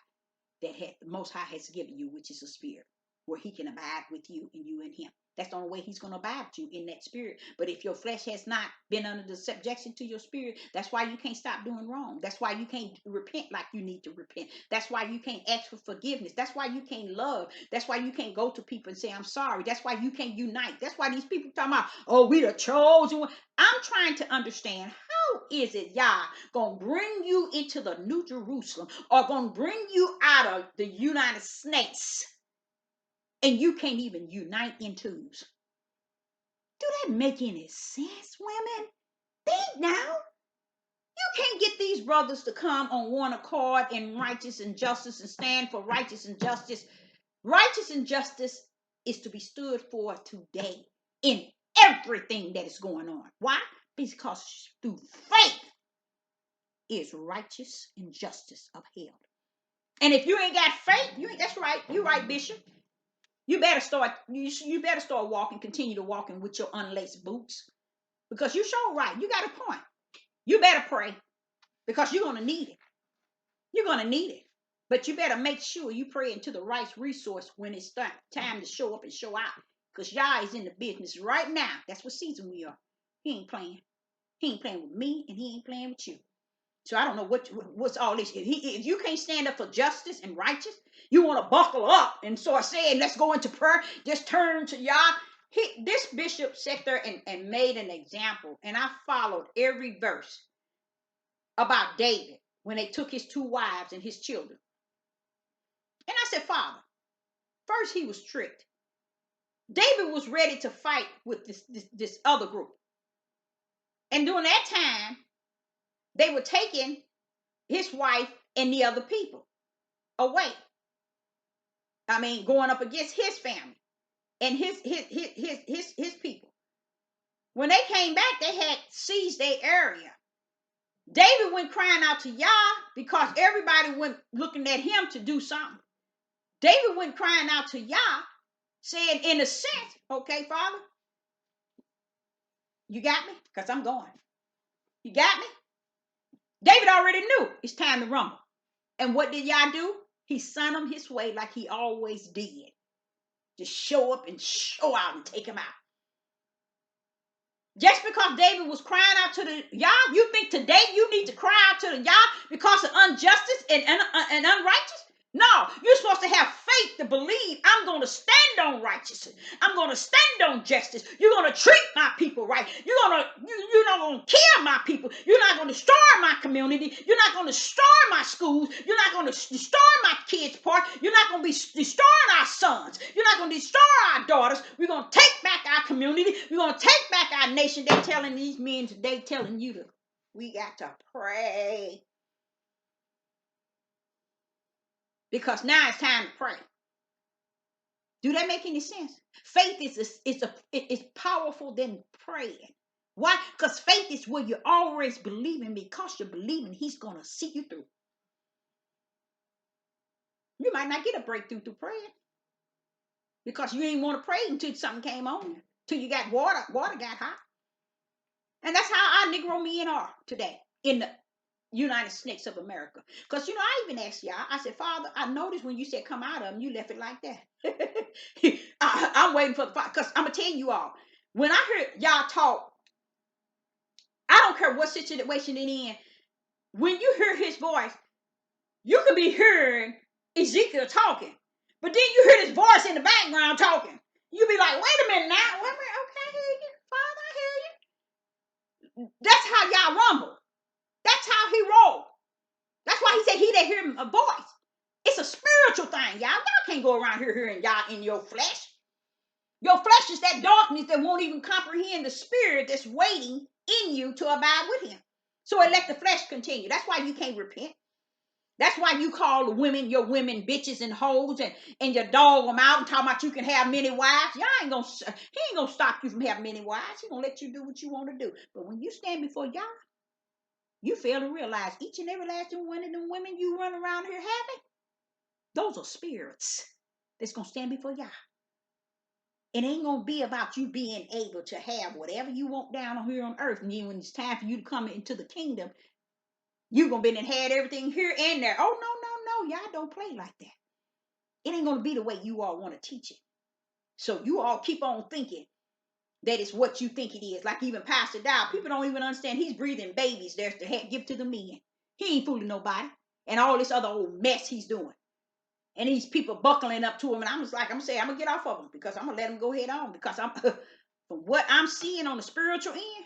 Speaker 1: that the Most High has given you, which is a spirit where he can abide with you and you and him. That's the only way he's going to abide with you, in that spirit. But if your flesh has not been under the subjection to your spirit, that's why you can't stop doing wrong. That's why you can't repent like you need to repent. That's why you can't ask for forgiveness. That's why you can't love. That's why you can't go to people and say, I'm sorry. That's why you can't unite. That's why these people talking about, oh, we the chosen one. I'm trying to understand, how is it Yah going to bring you into the New Jerusalem, or going to bring you out of the United States, and you can't even unite in twos? Do that make any sense, women? Think now. You can't get these brothers to come on one accord in righteous and justice and stand for righteous and justice Righteousness and justice is to be stood for today in everything that is going on. Why? Because through faith is righteous and justice upheld. And if you ain't got faith, you ain't. That's right. You right, Bishop. You better start. You better start walking. Continue to walking with your unlaced boots, because you sure right. You got a point. You better pray, because you're gonna need it. You're gonna need it. But you better make sure you pray into the right resource when it's time to show up and show out. Because Yah is in the business right now. That's what season we are. He ain't playing. He ain't playing with me, and he ain't playing with you. So I don't know what's all this. If you can't stand up for justice and righteous, you want to buckle up and start saying, let's go into prayer. Just turn to Yah. This bishop sat there and made an example. And I followed every verse about David when they took his 2 wives and his children. And I said, Father, first he was tricked. David was ready to fight with this other group. And during that time, they were taking his wife and the other people away. I mean, going up against his family and his people. When they came back, they had seized their area. David went crying out to Yah because everybody went looking at him to do something. David went crying out to Yah, saying, in a sense, okay, Father, you got me? Because I'm going. You got me? David already knew it's time to rumble. And what did Yah do? He sent him his way like he always did. Just show up and show out and take him out. Just because David was crying out to the Yah, you think today you need to cry out to the Yah because of injustice and unrighteous? No, you're supposed to have faith to believe I'm going to stand on righteousness. I'm going to stand on justice. You're going to treat my people right. You're not going to kill my people. You're not going to destroy my community. You're not going to destroy my schools. You're not going to destroy my kids' park. You're not going to be destroying our sons. You're not going to destroy our daughters. We're going to take back our community. We're going to take back our nation. They're telling these men today, telling you we got to pray. Because now it's time to pray. Do that make any sense? Faith is powerful than praying. Why? Because faith is where you're always believing, because you're believing he's going to see you through. You might not get a breakthrough through praying because you didn't want to pray until something came on you, till you got water got hot. And that's how our Negro men are today in the United States of America. Because, I even asked y'all, I said, Father, I noticed when you said come out of them, you left it like that. I'm waiting for the Father. Because I'm going to tell you all, when I heard y'all talk, I don't care what situation it in, when you hear his voice, you could be hearing Ezekiel talking. But then you hear this voice in the background talking. You be like, wait a minute now. Wait a minute. Okay, I hear you. Father, I hear you. That's how y'all rumble. That's how he rolled. That's why he said he that hear a voice. It's a spiritual thing, y'all. Y'all can't go around here hearing y'all in your flesh. Your flesh is that darkness that won't even comprehend the spirit that's waiting in you to abide with him. So it let the flesh continue. That's why you can't repent. That's why you call the women, your women bitches and hoes, and you dog them out and talk about you can have many wives. He ain't gonna stop you from having many wives. He gonna let you do what you want to do. But when you stand before Yah, you fail to realize each and every last one of them women you run around here having, those are spirits that's going to stand before Yah. It ain't going to be about you being able to have whatever you want down here on earth. And then when it's time for you to come into the kingdom, you're going to be and had everything here and there. Oh, no. Y'all don't play like that. It ain't going to be the way you all want to teach it. So you all keep on thinking that it's what you think it is. Like even Pastor Dow, people don't even understand he's breathing babies there to give to the men. He ain't fooling nobody. And all this other old mess he's doing. And these people buckling up to him. And I'm just like, I'm saying, I'm going to get off of them because I'm going to let them go head on. Because from what I'm seeing on the spiritual end,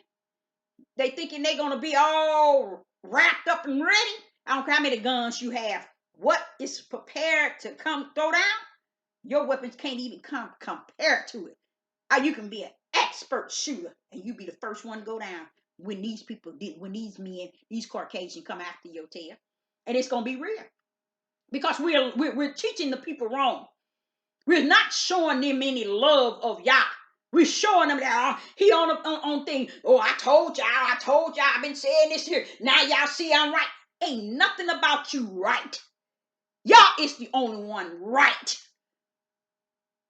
Speaker 1: they thinking they're going to be all wrapped up and ready. I don't care how many guns you have. What is prepared to come throw down? Your weapons can't even come compare to it. You can be an expert shooter and you be the first one to go down when these men, these Caucasians come after your tail. And it's going to be real. Because we're teaching the people wrong. We're not showing them any love of Yah. We're showing them that he on thing. Oh, I told y'all, I've been saying this here. Now y'all see I'm right. Ain't nothing about you right. Yah is the only one right.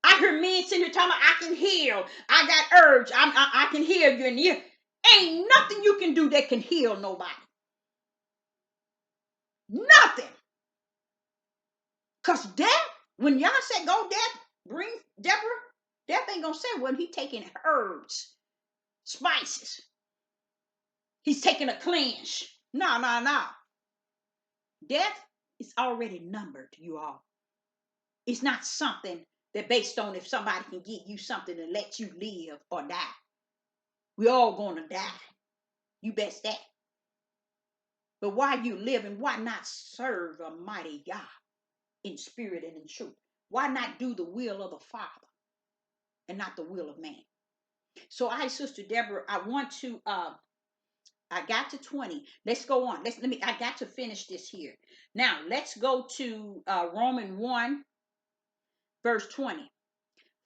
Speaker 1: I hear men sitting here talking about I can heal. I got urge. I can heal you, and you ain't nothing you can do that can heal nobody. Nothing. Because death, when y'all said go death, bring Deborah, death ain't gonna say when he taking herbs, spices. He's taking a cleanse. No. Death is already numbered, you all. It's not something that based on if somebody can give you something to let you live or die. We all gonna die. You bet that. But while you living, why not serve a mighty God in spirit and in truth? Why not do the will of the Father and not the will of man? So Sister Deborah, I want to I got to 20. Let's go on. I got to finish this here. Now let's go to Romans 1, verse 20.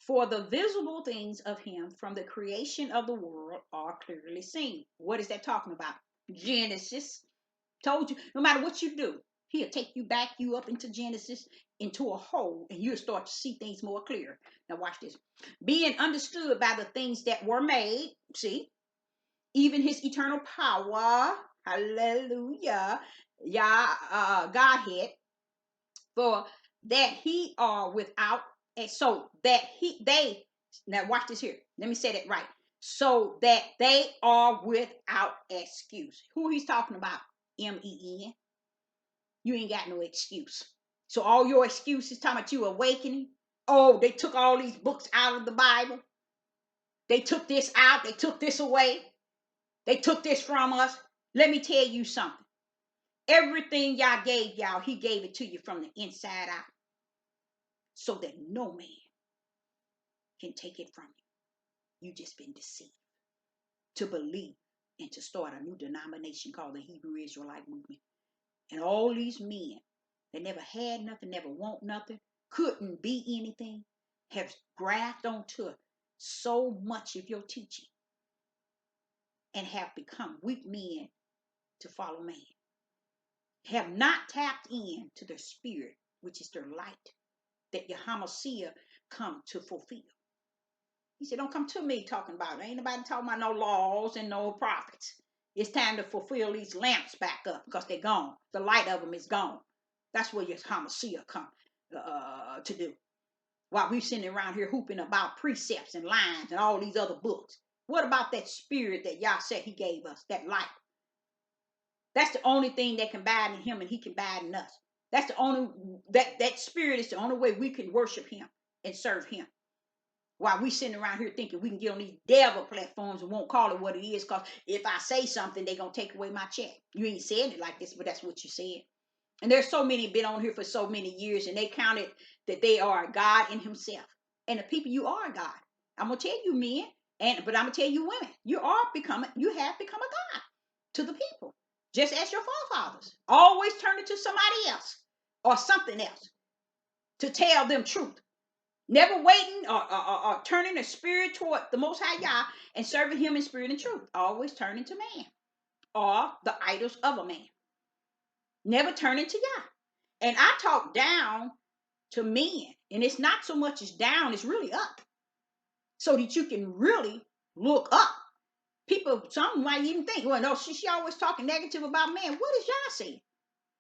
Speaker 1: For the visible things of him from the creation of the world are clearly seen. What is that talking about? Genesis. Told you, no matter what you do, he'll take you up into Genesis, into a hole, and you'll start to see things more clear. Now watch this. Being understood by the things that were made, see, even his eternal power, hallelujah, Godhead, for that he are without, and so that they, now watch this here. Let me say that right. So that they are without excuse. Who he's talking about? MEN. You ain't got no excuse. So all your excuses talking about you awakening. Oh, they took all these books out of the Bible. They took this out. They took this away. They took this from us. Let me tell you something. Everything y'all gave y'all, he gave it to you from the inside out. So that no man can take it from you. You just been deceived to believe and to start a new denomination called the Hebrew Israelite movement. And all these men that never had nothing, never want nothing, couldn't be anything, have grafted onto so much of your teaching and have become weak men to follow man. Have not tapped in to their spirit, which is their light, that YAHWEH'S come to fulfill. He said, don't come to me talking about it. Ain't nobody talking about no laws and no prophets. It's time to fulfill these lamps back up because they're gone. The light of them is gone. That's where YAHWEH'S come to do. While we sitting around here hooping about precepts and lines and all these other books. What about that spirit that Yah said he gave us, that light? That's the only thing that can abide in him and he can abide in us. That's the only, that spirit is the only way we can worship him and serve him. While we sitting around here thinking we can get on these devil platforms and won't call it what it is, because if I say something, they're going to take away my check. You ain't saying it like this, but that's what you said. And there's so many been on here for so many years, and they counted that they are God in himself. And the people, you are God. I'm going to tell you men, but I'm going to tell you women, you have become a God to the people. Just as your forefathers. Always turn it to somebody else or something else to tell them truth. Never waiting or turning a spirit toward the Most High Yah and serving him in spirit and truth. Always turning to man or the idols of a man. Never turning to Yah. And I talk down to men. And it's not so much as down, it's really up. So that you can really look up. People, some might even think, well, no, she always talking negative about man. What does Yah say?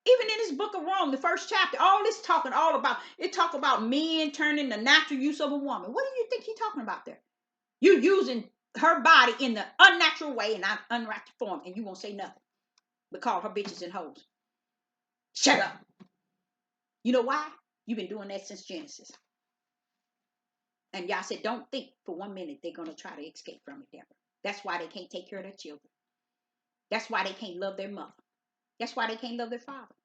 Speaker 1: Even in this book of Rome, the first chapter, all this talking all about, it talk about men turning the natural use of a woman. What do you think he's talking about there? You using her body in the unnatural way and not unnatural form, and you won't say nothing but call her bitches and hoes. Shut up. You know why? You've been doing that since Genesis. And y'all said, don't think for 1 minute they're going to try to escape from it, Deborah. That's why they can't take care of their children. That's why they can't love their mother. That's why they can't love their father.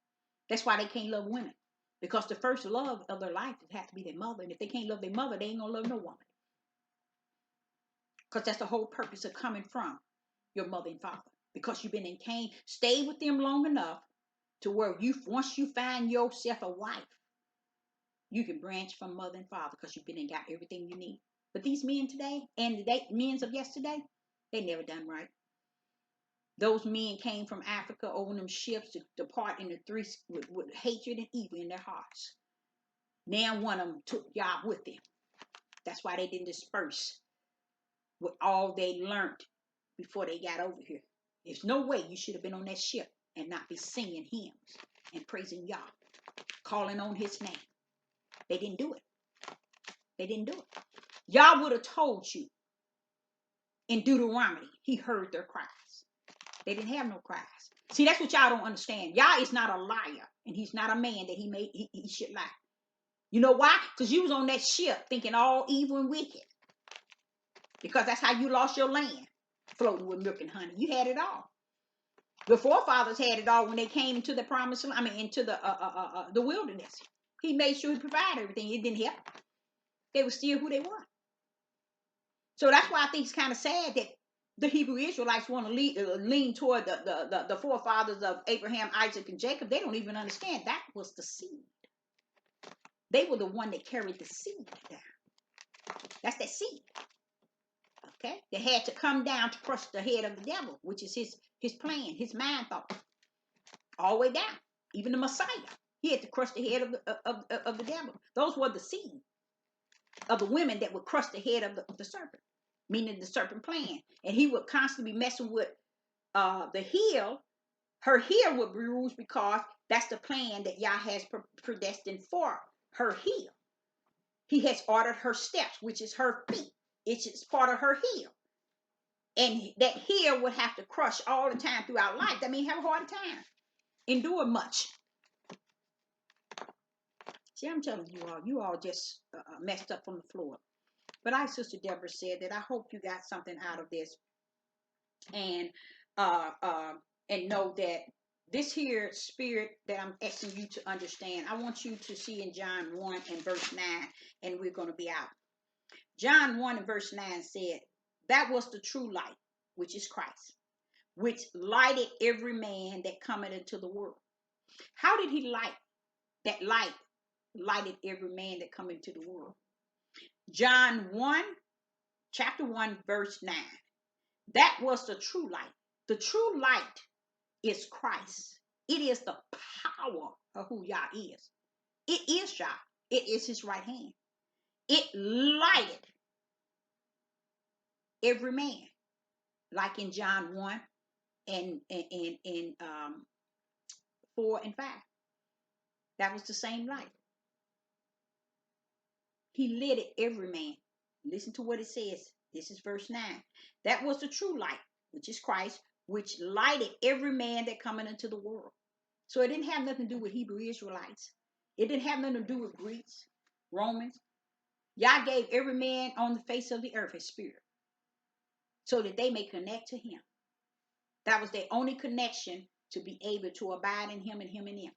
Speaker 1: That's why they can't love women. Because the first love of their life has to be their mother. And if they can't love their mother, they ain't going to love no woman. Because that's the whole purpose of coming from your mother and father. Because you've been in Cain, stay with them long enough to where once you find yourself a wife, You can branch from mother and father because you've been and got everything you need. But these men today and the men of yesterday, they never done right. Those men came from Africa over them ships to depart in the three with hatred and evil in their hearts. Now one of them took Yah with them. That's why they didn't disperse with all they learned before they got over here. There's no way you should have been on that ship and not be singing hymns and praising Yah, calling on his name. They didn't do it. They didn't do it. Yah would have told you in Deuteronomy, he heard their cries. They didn't have no cries. See, that's what y'all don't understand. Yah is not a liar, and he's not a man that he should lie. You know why? Because you was on that ship thinking all evil and wicked. Because that's how you lost your land, floating with milk and honey. You had it all. The forefathers had it all when they came into the promised land. I mean, into the wilderness. He made sure he provided everything. It didn't help. They were still who they were. So that's why I think it's kind of sad that the Hebrew Israelites want to lean toward the forefathers of Abraham, Isaac, and Jacob. They don't even understand that was the seed. They were the one that carried the seed down. That's that seed. Okay? They had to come down to crush the head of the devil, which is his plan, his mind thought. All the way down. Even the Messiah. He had to crush the head of the devil. Those were the seed of the women that would crush the head of the serpent. Meaning the serpent plan. And he would constantly be messing with the heel. Her heel would bruise because that's the plan that Yah has predestined for her heel. He has ordered her steps, which is her feet. It's part of her heel. And that heel would have to crush all the time throughout life. That means have a hard time. Endure much. See, I'm telling you all just messed up from the floor. But Sister Deborah said that I hope you got something out of this. And know that this here spirit that I'm asking you to understand, I want you to see in John 1 and verse 9, and we're going to be out. John 1 and verse 9 said, that was the true light, which is Christ, which lighted every man that cometh into the world. How did he light? That light lighted every man that come into the world. John 1, chapter 1, verse 9. That was the true light. The true light is Christ. It is the power of who Yah is. It is Yah. It is his right hand. It lighted every man. Like in John 1 and 4 and 5. That was the same light. He lit it every man. Listen to what it says. This is verse 9. That was the true light, which is Christ, which lighted every man that coming into the world. So it didn't have nothing to do with Hebrew Israelites. It didn't have nothing to do with Greeks, Romans. Yah gave every man on the face of the earth his spirit so that they may connect to him. That was their only connection to be able to abide in him and him in them,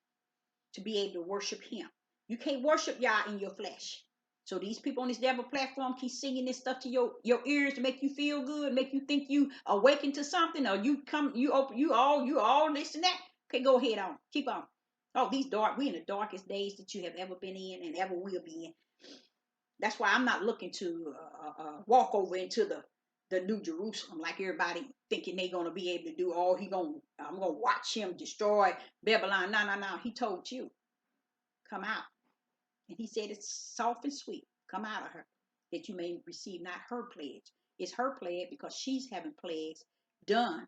Speaker 1: to be able to worship him. You can't worship Yah in your flesh. So these people on this devil platform keep singing this stuff to your ears to make you feel good, make you think you awaken to something, or you all this and that. Okay, go ahead on. Keep on. Oh, we in the darkest days that you have ever been in and ever will be in. That's why I'm not looking to walk over into the New Jerusalem like everybody thinking they're going to be able to do all I'm going to watch him destroy Babylon. No. He told you, come out. And he said it's soft and sweet. Come out of her, that you may receive not her pledge. It's her pledge because she's having plagues done.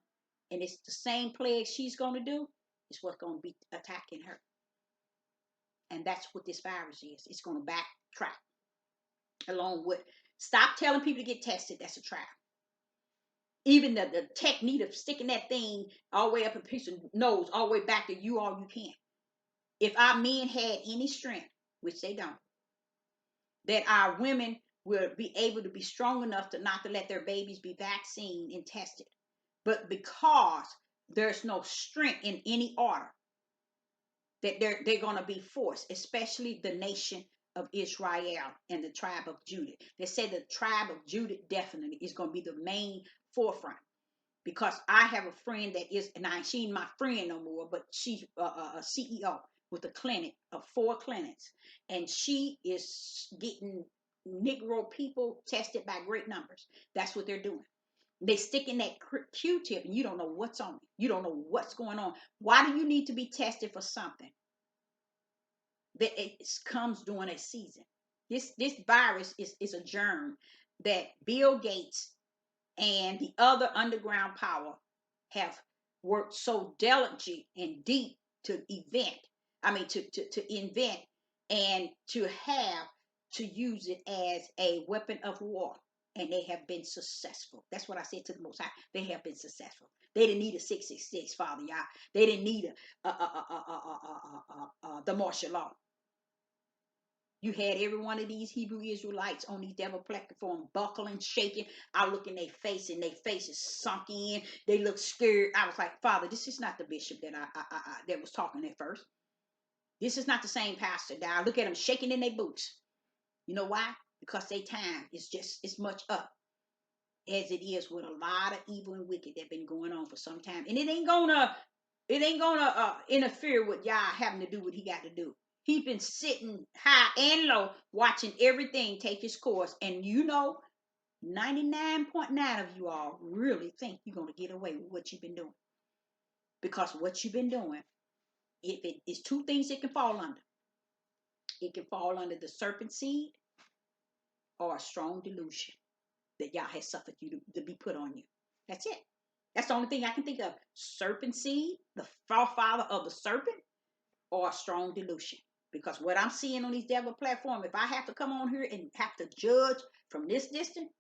Speaker 1: And it's the same plague she's going to do. It's what's going to be attacking her. And that's what this virus is. It's going to backtrack. Along with, stop telling people to get tested. That's a trap. Even the technique of sticking that thing all the way up a piece of nose, all the way back to you all you can. If our men had any strength, which they don't, that our women will be able to be strong enough to not to let their babies be vaccinated and tested. But because there's no strength in any order, that they're going to be forced, especially the nation of Israel and the tribe of Judah. They said the tribe of Judah definitely is going to be the main forefront. Because I have a friend that is, and she ain't my friend no more, but she's a CEO. with a clinic of 4 clinics, and she is getting Negro people tested by great numbers. That's what they're doing. They stick in that Q-tip, and you don't know what's on it. You don't know what's going on. Why do you need to be tested for something that it comes during a season? This virus is a germ that Bill Gates and the other underground power have worked so diligently and deep to invent and to use it as a weapon of war. And they have been successful. That's what I said to the Most High. They have been successful. They didn't need a 666, Father, y'all. They didn't need the martial law. You had every one of these Hebrew Israelites on these devil platforms buckling, shaking. I look in their face, and their faces sunk in. They look scared. I was like, Father, this is not the bishop that that was talking at first. This is not the same pastor. Now look at them shaking in their boots. You know why? Because their time is just as much up as it is with a lot of evil and wicked that been going on for some time. And it ain't gonna interfere with Yah having to do what he got to do. He's been sitting high and low, watching everything take its course. And 99.9 of you all really think you're going to get away with what you've been doing. Because what you've been doing, if it is 2 things it can fall under. It can fall under the serpent seed or a strong delusion that Yah has suffered you to be put on you. That's it. That's the only thing I can think of. Serpent seed, the forefather of the serpent, or a strong delusion. Because what I'm seeing on these devil platforms, if I have to come on here and have to judge from this distance,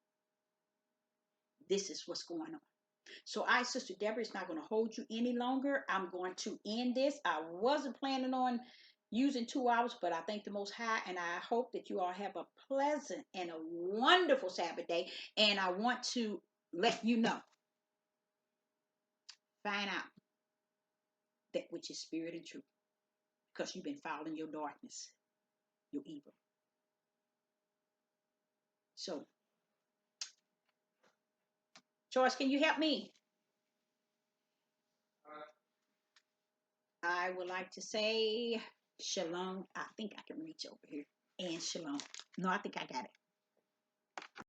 Speaker 1: this is what's going on. So Sister Deborah, is not going to hold you any longer. I'm going to end this. I wasn't planning on using 2 hours, but I thank the Most High, and I hope that you all have a pleasant and a wonderful Sabbath day. And I want to let you know, find out that which is spirit and truth, because you've been following your darkness, your evil. So, Joyce, can you help me? I would like to say shalom. I think I can reach over here. And shalom. No, I think I got it.